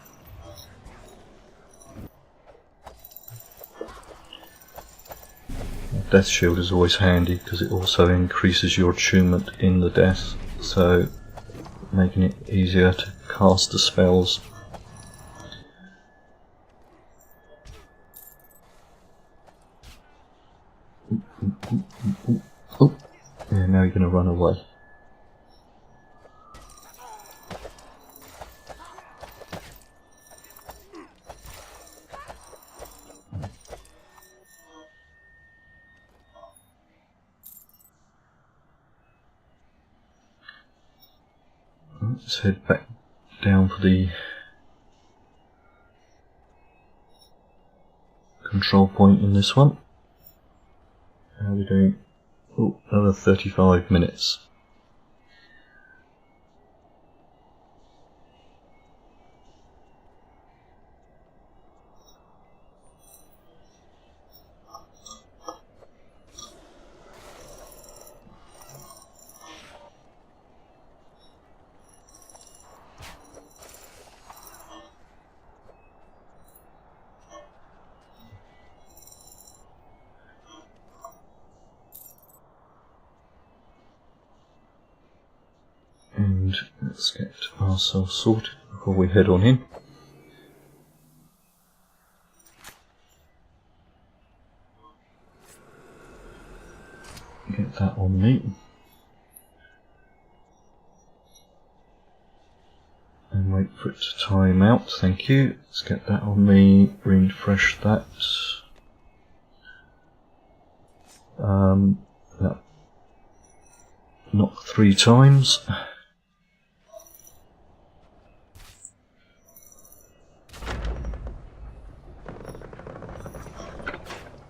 Death shield is always handy because it also increases your attunement in the death, so making it easier to cast the spells. Oh, yeah, now you're going to run away. Let's head back down for the control point in this one. How are we doing? Oh, another 35 minutes. And let's get ourselves sorted before we head on in. Get that on me. And wait for it to time out, thank you. Let's get that on me, refresh that. No. Not 3 times.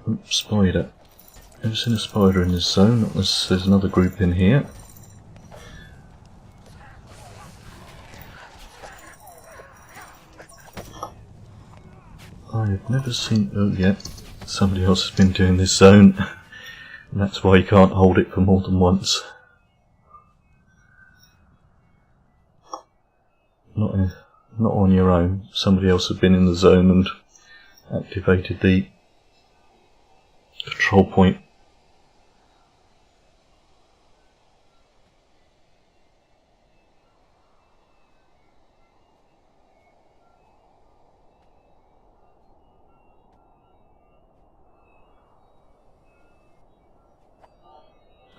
Oops, spider. Never seen a spider in this zone, not unless there's another group in here. I've never seen... oh yeah, somebody else has been doing this zone. And that's why you can't hold it for more than once. Not on your own. Somebody else has been in the zone and activated the control point.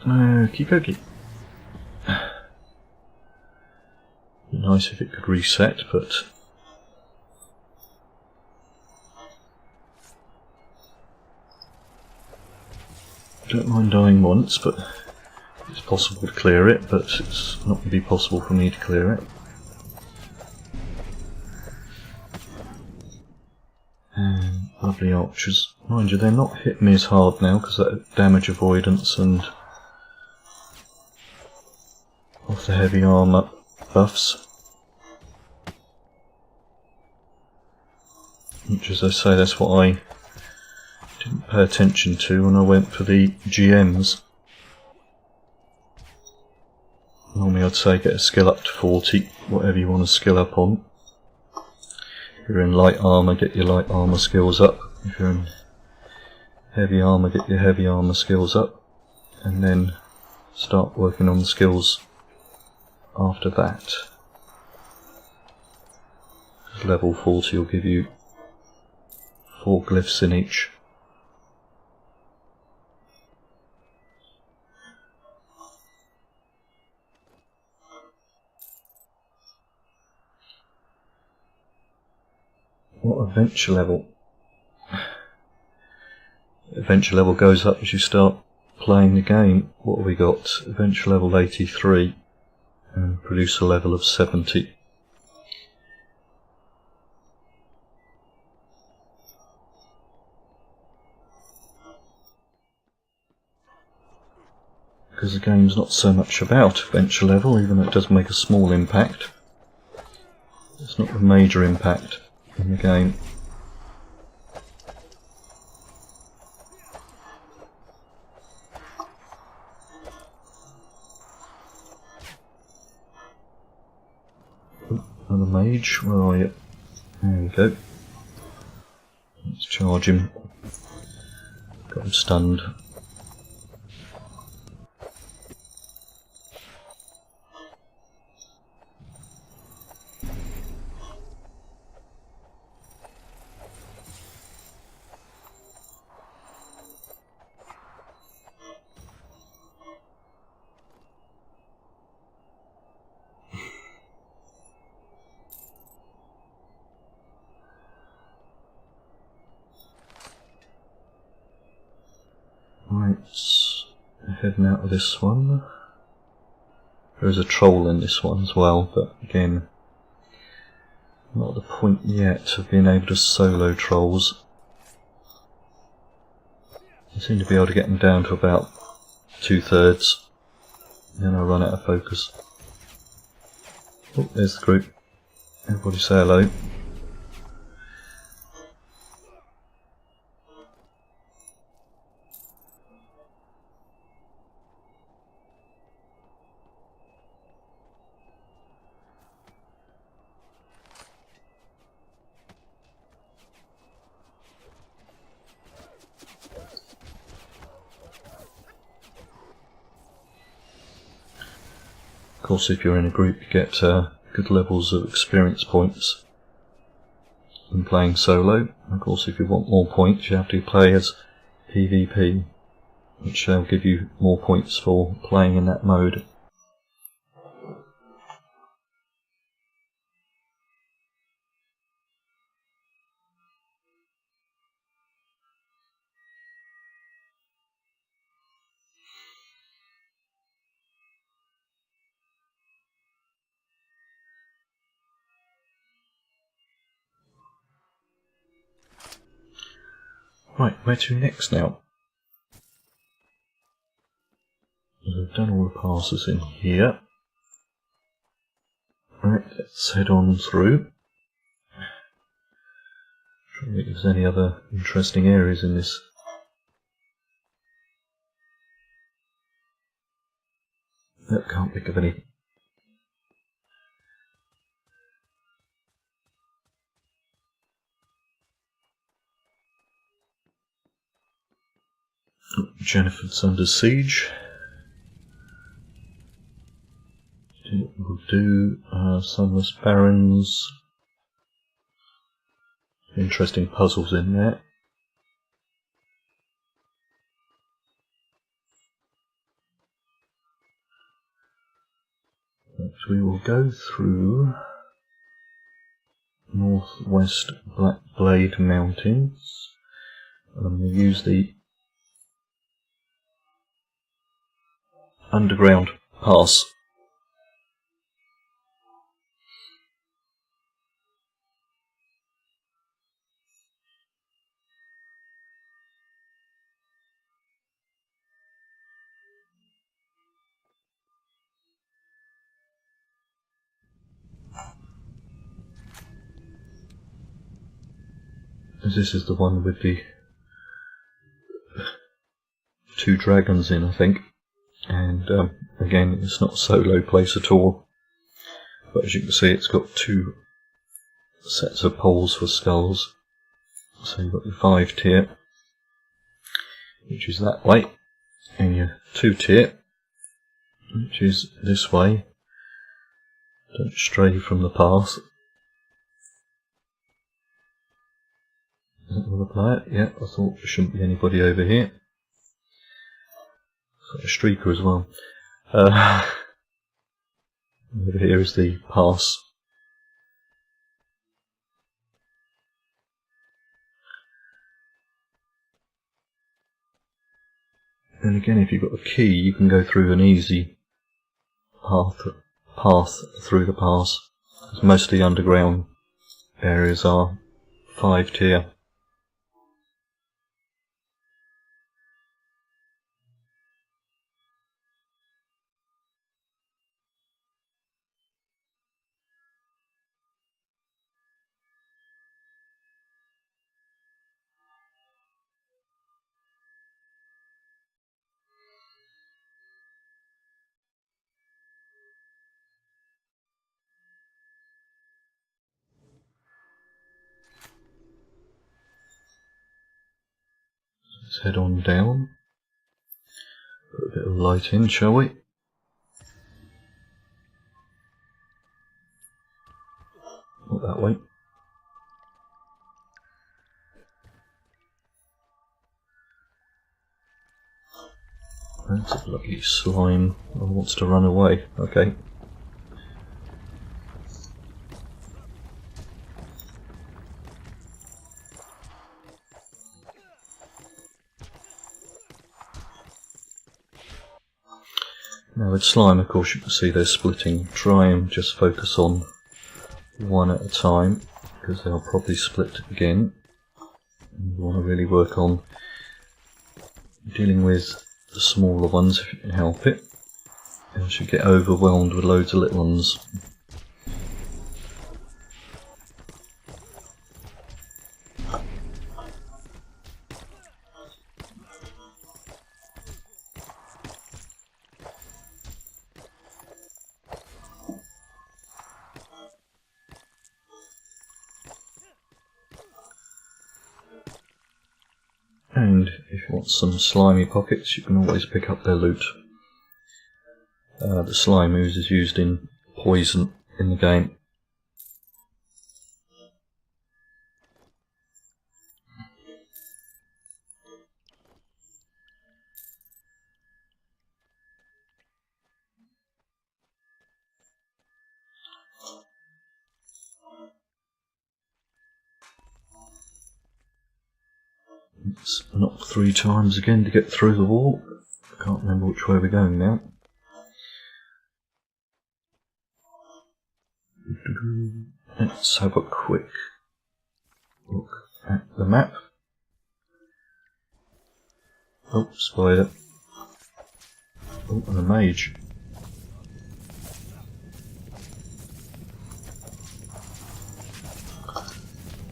Okie dokie. Nice if it could reset, but don't mind dying once, but it's possible to clear it, but it's not going to be possible for me to clear it. And lovely archers. Mind you, they're not hitting me as hard now because of that damage avoidance and of the heavy armour buffs. Which, as I say, that's what I didn't pay attention to when I went for the GMs. Normally I'd say get a skill up to 40, whatever you want to skill up on. If you're in light armour, get your light armour skills up. If you're in heavy armour, get your heavy armour skills up. And then start working on the skills after that. Level 40 will give you 4 glyphs in each. What adventure level? Adventure level goes up as you start playing the game. What have we got? Adventure level 83 and producer level of 70. Because the game's not so much about adventure level, even though it does make a small impact. It's not a major impact in the game. Another mage, where are you? There we go. Let's charge him. Got him stunned. heading out of this one. There is a troll in this one as well, but again, not at the point yet of being able to solo trolls. I seem to be able to get them down to about 2/3, then I run out of focus. Oh, there's the group. Everybody say hello. Of course, if you're in a group, you get good levels of experience points in playing solo. Of course, if you want more points, you have to play as PvP, which will give you more points for playing in that mode. Right, where to next now? I've done all the passes in here. Right, let's head on through. Try to think if there's any other interesting areas in this. Nope, can't think of any. Jennifer's under siege. We'll do Sunless Barrens. Interesting puzzles in there. Next we will go through Northwest Black Blade Mountains. And we'll use the underground pass. This is the one with the 2 dragons in, I think. And again, it's not a solo place at all. But as you can see, it's got 2 sets of poles for skulls. So you've got your 5 tier, which is that way, and your 2 tier, which is this way. Don't stray from the path. Doesn't want to play it? Yeah, I thought there shouldn't be anybody over here. Got a streaker as well. Over here is the pass. And again, if you've got a key, you can go through an easy path through the pass. Because most of the underground areas are 5 tier. Let's head on down. Put a bit of light in, shall we? Not that way. That's a bloody slime. Oh, wants to run away. Okay. Now with slime, of course, you can see they're splitting. Try and just focus on one at a time, because they'll probably split again. And you want to really work on dealing with the smaller ones if you can help it, else you get overwhelmed with loads of little ones. And if you want some slimy pockets, you can always pick up their loot. The slime ooze is used in poison in the game. Let's knock 3 times again to get through the wall. I can't remember which way we're going now. Let's have a quick look at the map. Oh, spider. Oh, and a mage.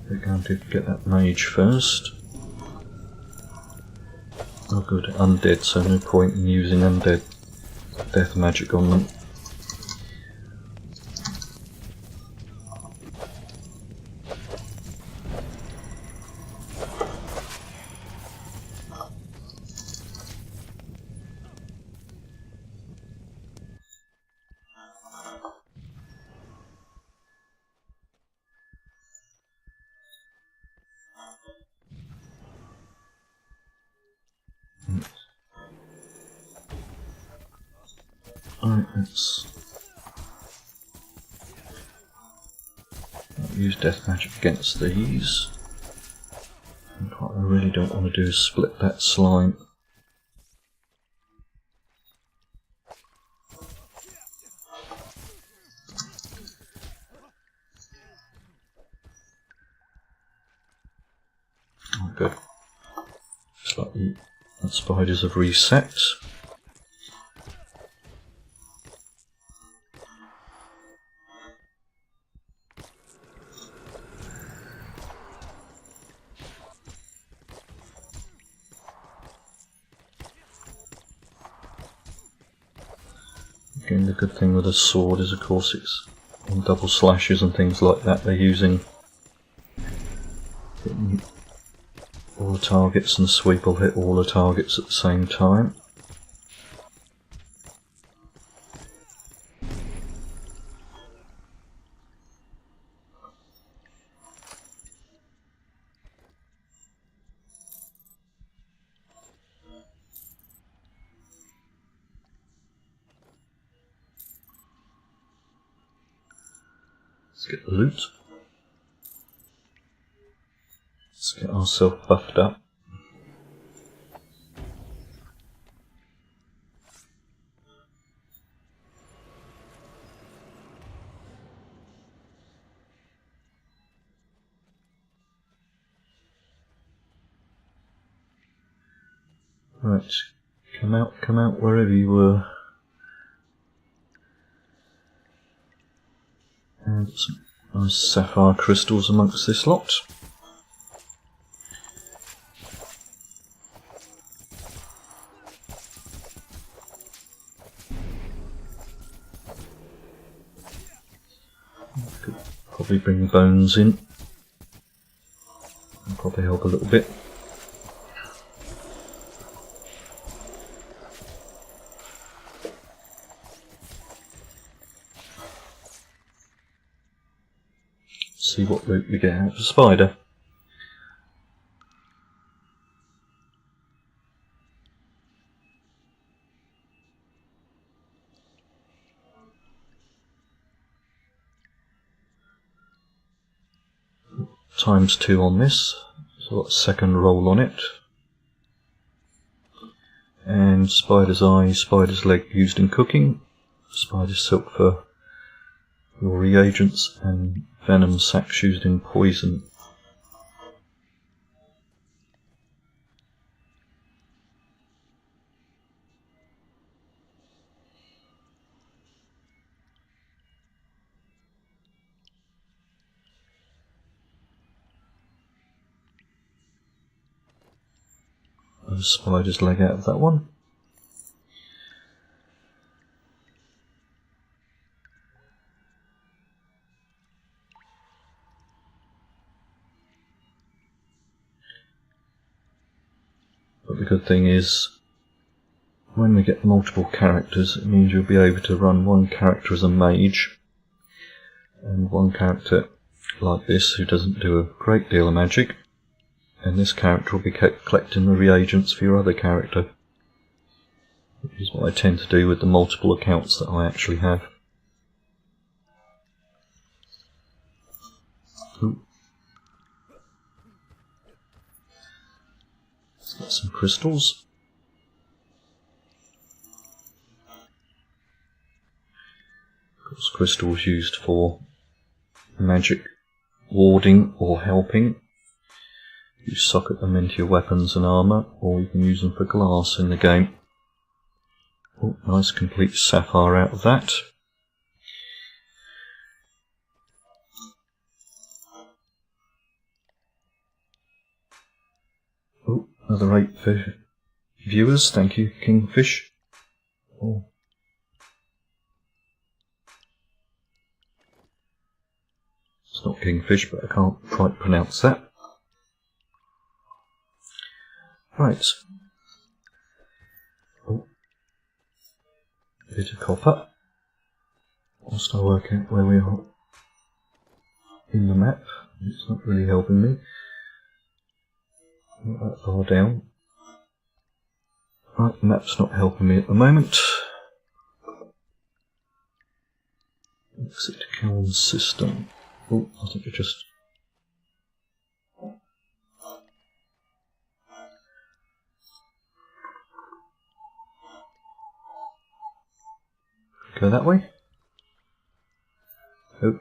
We're going to get that mage first. Oh good, undead, so no point in using undead death magic on them. Alright, let's use death magic against these. And what I really don't want to do is split that slime. Oh, good. Looks like the spiders have reset. Again, the good thing with a sword is, of course, it's in double slashes and things like that. They're using all the targets, and the sweep will hit all the targets at the same time. Let's get the loot. Let's get ourselves buffed up. Right, come out wherever you were. And some nice sapphire crystals amongst this lot. Could probably bring bones in. That'll probably help a little bit. See what loot we get out of a spider. ×2 on this, so got a second roll on it. And and spider's eye, spider's leg used in cooking, spider's silk for your reagents, and venom sacs used in poison. A spider's leg out of that one. But the good thing is, when we get multiple characters, it means you'll be able to run one character as a mage, and one character like this who doesn't do a great deal of magic, and this character will be kept collecting the reagents for your other character, which is what I tend to do with the multiple accounts that I actually have. Ooh. Let's get some crystals. Of course, crystals used for magic warding or helping. You socket them into your weapons and armour, or you can use them for glass in the game. Oh, nice complete sapphire out of that. Oh, another 8 viewers, thank you, Kingfish. Oh. It's not Kingfish, but I can't quite pronounce that. Right. Oh. A bit of copper. Whilst I work out where we are in the map. It's not really helping me. Not that far down. Right, the map's not helping me at the moment. Exit kiln system. Oh, I think I just... Go that way? Oh.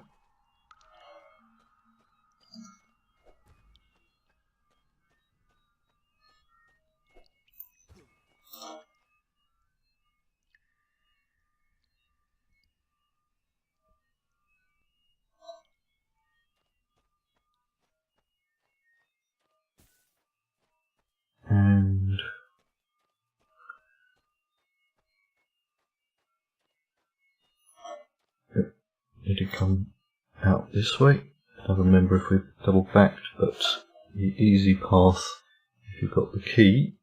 And... Need to come out this way. I don't remember if we've double backed, but the easy path, if you've got the key,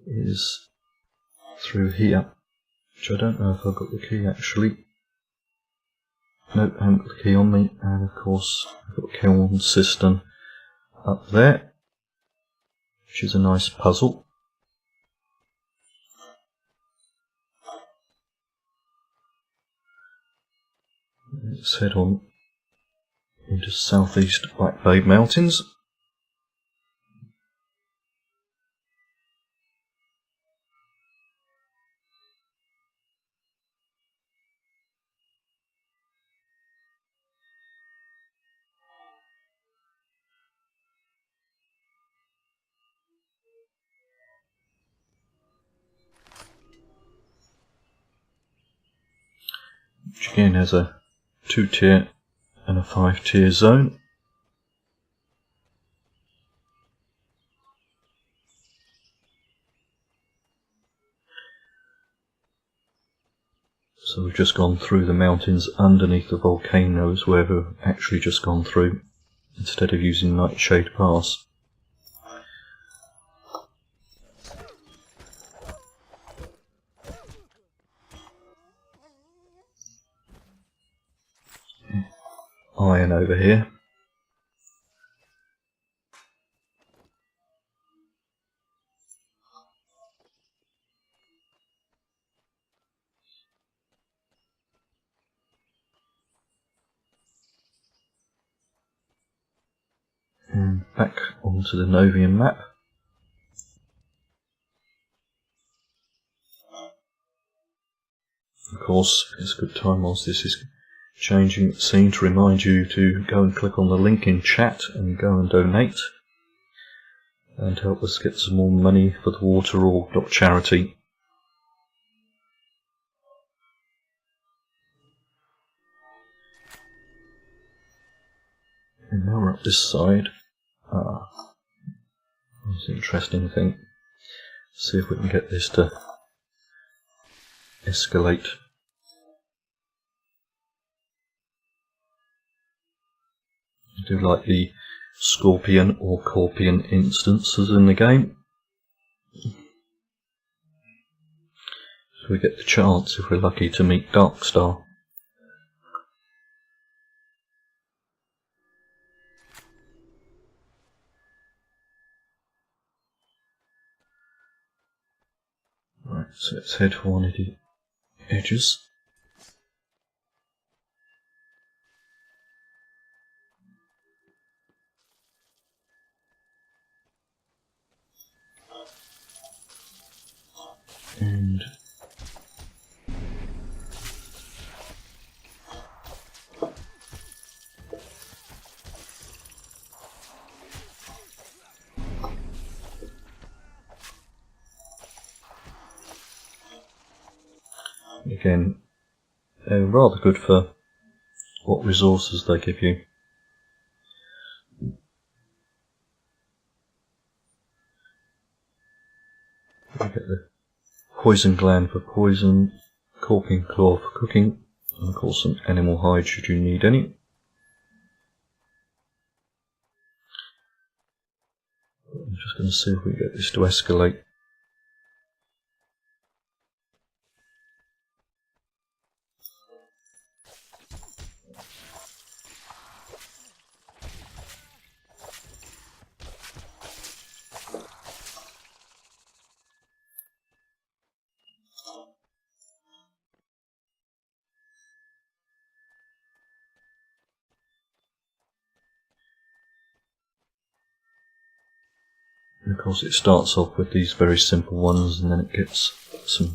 is through here, which I don't know if I've got the key actually. Nope, I haven't got the key on me, and of course I've got kiln system up there, which is a nice puzzle. Let's head on into southeast Black Bay Mountains. Which again has a 2-tier and a 5-tier zone. So we've just gone through the mountains underneath the volcanoes where we've actually just gone through, instead of using Nightshade Pass. Iron over here. And back onto the Novian map. course, it's a good time whilst this is changing the scene to remind you to go and click on the link in chat and go and donate and help us get some more money for the Waterall charity. And now we're up this side. That's an interesting thing. See if we can get this to escalate. I do like the scorpion or corpion instances in the game. So we get the chance, if we're lucky, to meet Darkstar. Right, so let's head for one of the edges. And again, they're rather good for what resources they give you. You get the poison gland for poison, corking claw for cooking, and of course some animal hide should you need any. I'm just going to see if we get this to escalate. And of course it starts off with these very simple ones and then it gets some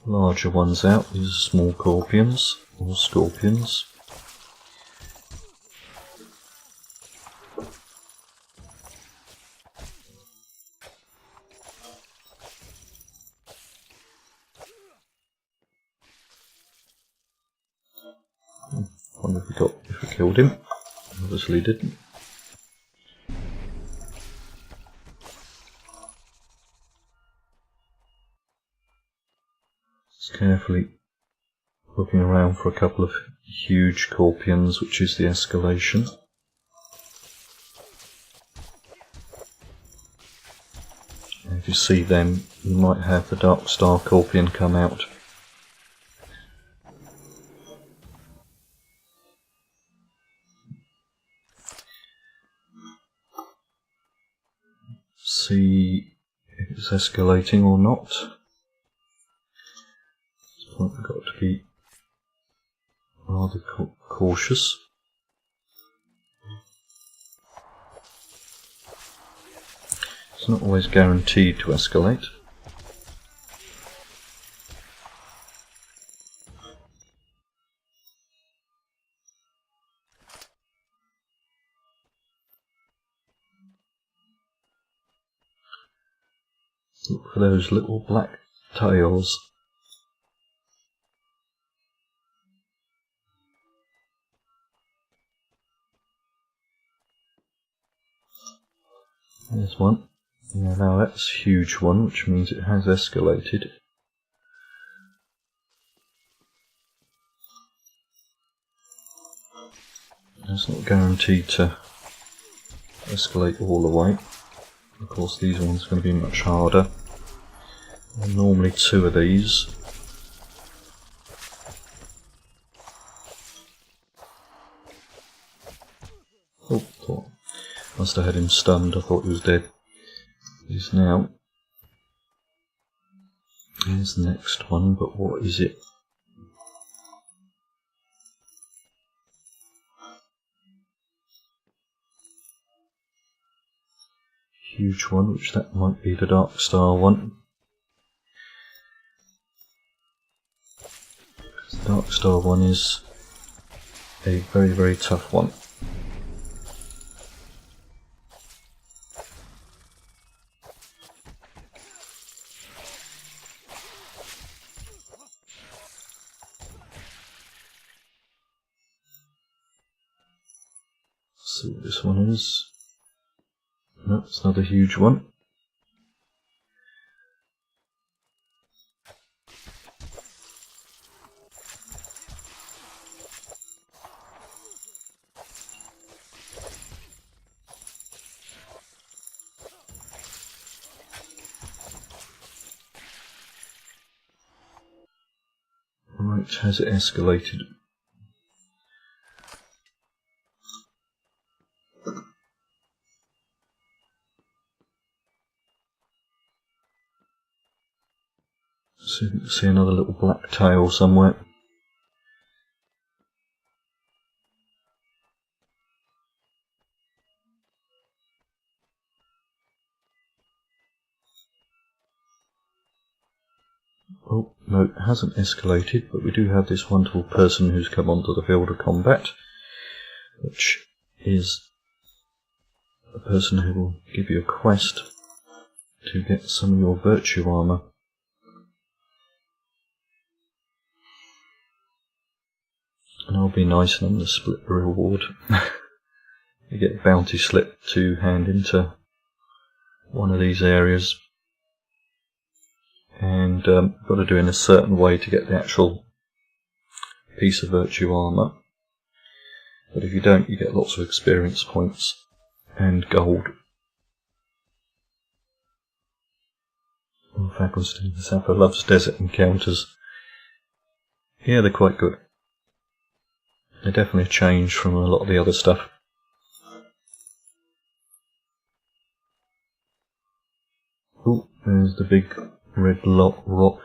larger ones out. These are small corpions or scorpions. I wonder if we killed him. Obviously didn't. Just carefully looking around for a couple of huge corpions, which is the escalation. And if you see them, you might have the Darkstar corpion come out. See if it's escalating or not. At this point we've got to be rather cautious. It's not always guaranteed to escalate. Look for those little black tails. There's one. Yeah, now that's a huge one, which means it has escalated. It's not guaranteed to escalate all the way. Of course these ones are going to be much harder. And normally two of these. Oh, must have had him stunned. I thought he was dead. He's now. Here's the next one, but what is it? Huge one, which that might be the Darkstar one. star one is a very, very tough one. Let's see what this one is. No, it's another huge one. Right, has it escalated? See another little black tail somewhere. Oh, no, it hasn't escalated, but we do have this wonderful person who's come onto the field of combat, which is a person who will give you a quest to get some of your virtue armour. And I'll be nice and I'm going to split the reward. You get a bounty slip to hand into one of these areas. And you've got to do it in a certain way to get the actual piece of virtue armour. But if you don't, you get lots of experience points and gold. Oh, faculty, Zappa loves desert encounters. Yeah, they're quite good. They're definitely a change from a lot of the other stuff. Oh, there's the big red rock.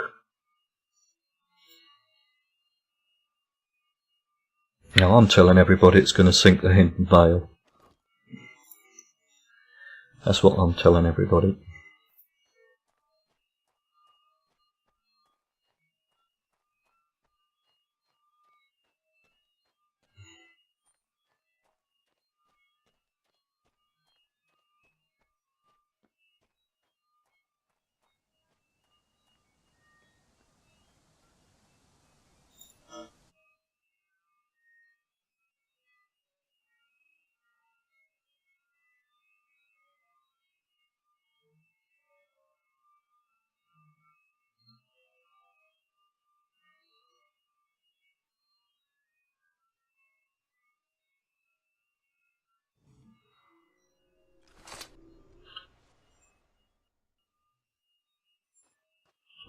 Now I'm telling everybody it's going to sink the Hidden Vale. That's what I'm telling everybody.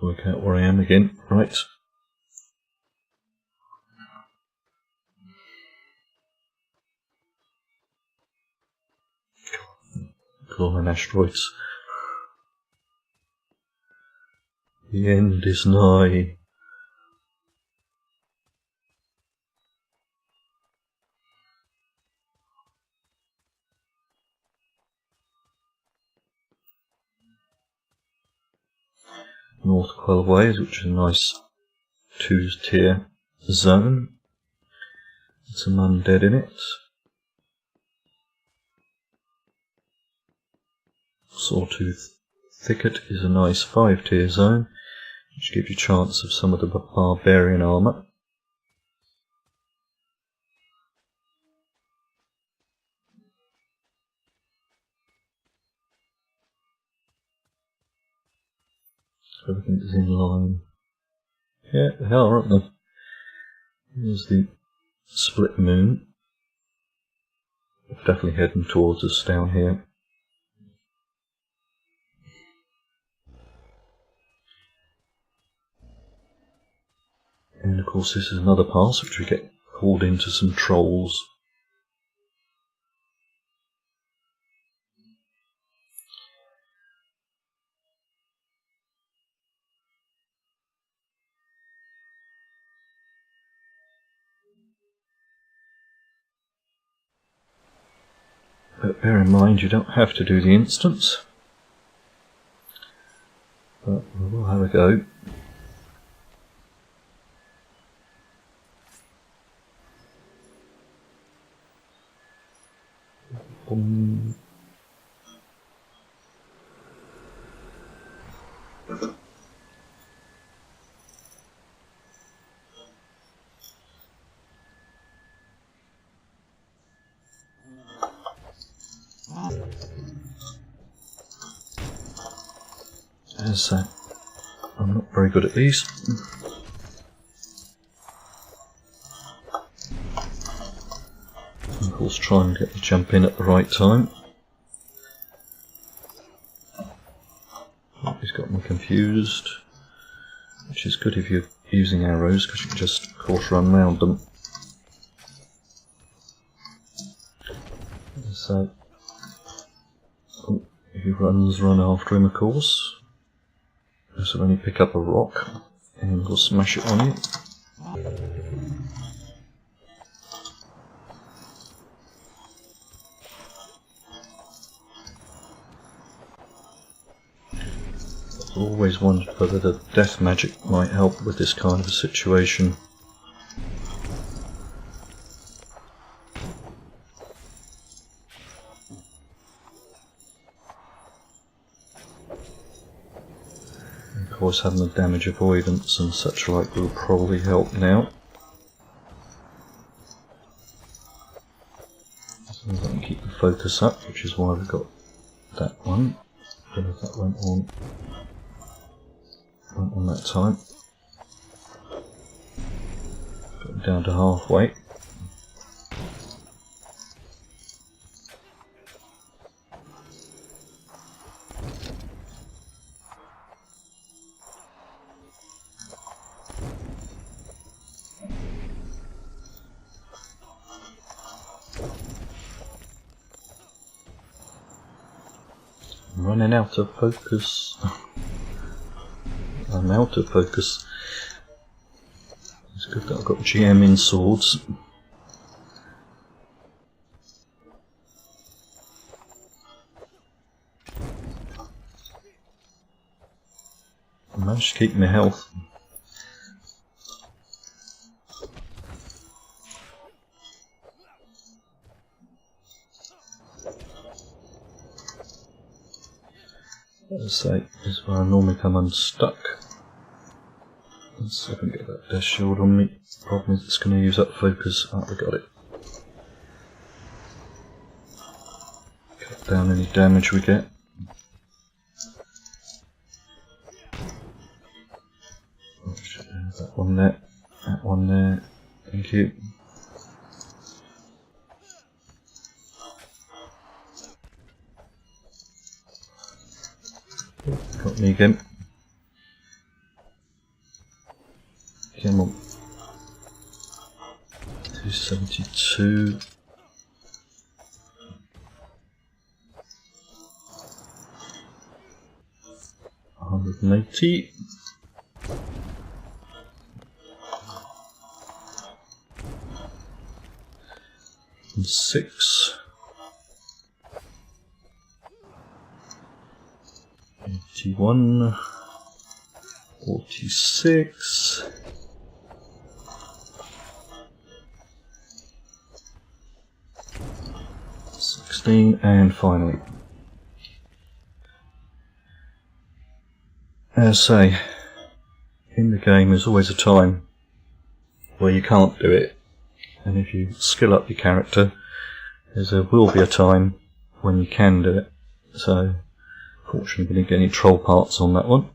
Work out where I am again. Right. Calling asteroids. The end is nigh. North Quellways, which is a nice 2-tier zone. Some undead in it. Sawtooth Thicket is a nice 5-tier zone, which gives you a chance of some of the barbarian armour. Everything is in line. Yeah, they are, aren't they? Here's the split moon. Definitely heading towards us down here. And of course this is another pass which we get called into some trolls. But bear in mind you don't have to do the instance. But we'll have a go. Boom. There's that. I'm not very good at these. Of course, try and get the jump in at the right time. Oh, he's got me confused, which is good if you're using arrows because you can just, of course, run round them. So, if he runs, run after him, of course. So when you pick up a rock, and we'll smash it on you. I've always wondered whether the death magic might help with this kind of a situation. Of course, having the damage avoidance and such like will probably help now. As long as I can keep the focus up, which is why we've got that one. I don't know if that went on that time. Got it down to halfway. I'm running out of focus. I'm out of focus. It's good that I've got GM in swords. I managed to keep my health. Let's say, this is where I normally come unstuck. Let's see if I can get that death shield on me. Problem is it's going to use up focus. Ah, we got it. Cut down any damage we get. That one there. That one there. Thank you. Got me again. Come on. 272. 180. And 6. 81. 46. 16, and finally, as I say, in the game there's always a time where you can't do it, and if you skill up your character, there will be a time when you can do it. So, fortunately, we didn't get any troll parts on that one.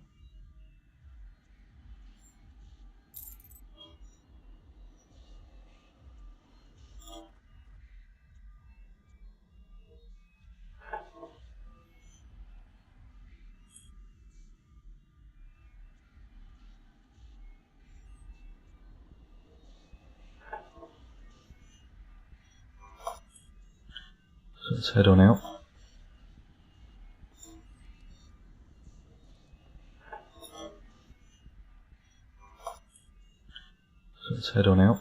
So let's head on out. So let's head on out.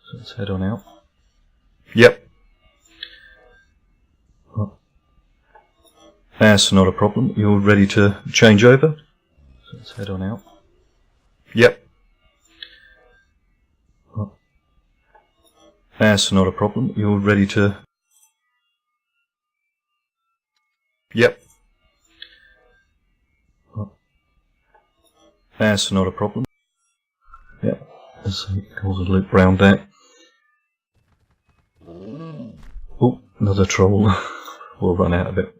So let's head on out. Yep. That's not a problem. You're ready to change over. So let's head on out. Yep. That's not a problem. You're ready to... Yep. That's not a problem. Yep. Let's see. Cause a loop round that. Oh, another troll. We'll run out of it.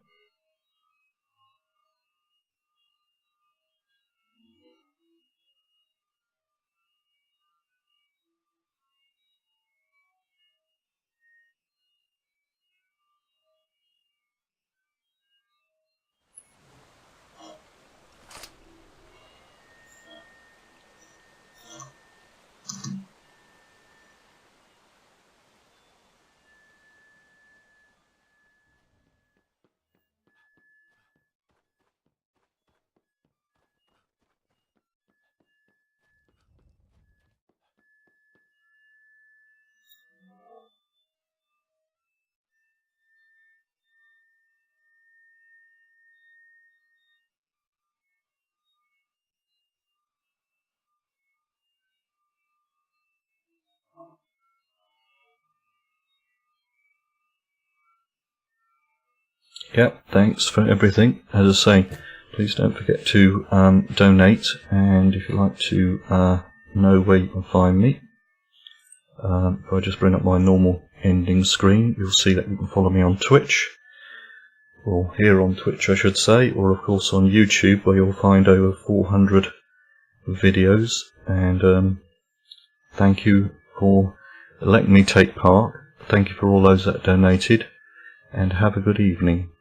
Yep, thanks for everything. As I say, please don't forget to donate, and if you'd like to know where you can find me, if I just bring up my normal ending screen, you'll see that you can follow me on Twitch, or here on Twitch I should say, or of course on YouTube, where you'll find over 400 videos. And thank you for letting me take part. Thank you for all those that donated, and have a good evening.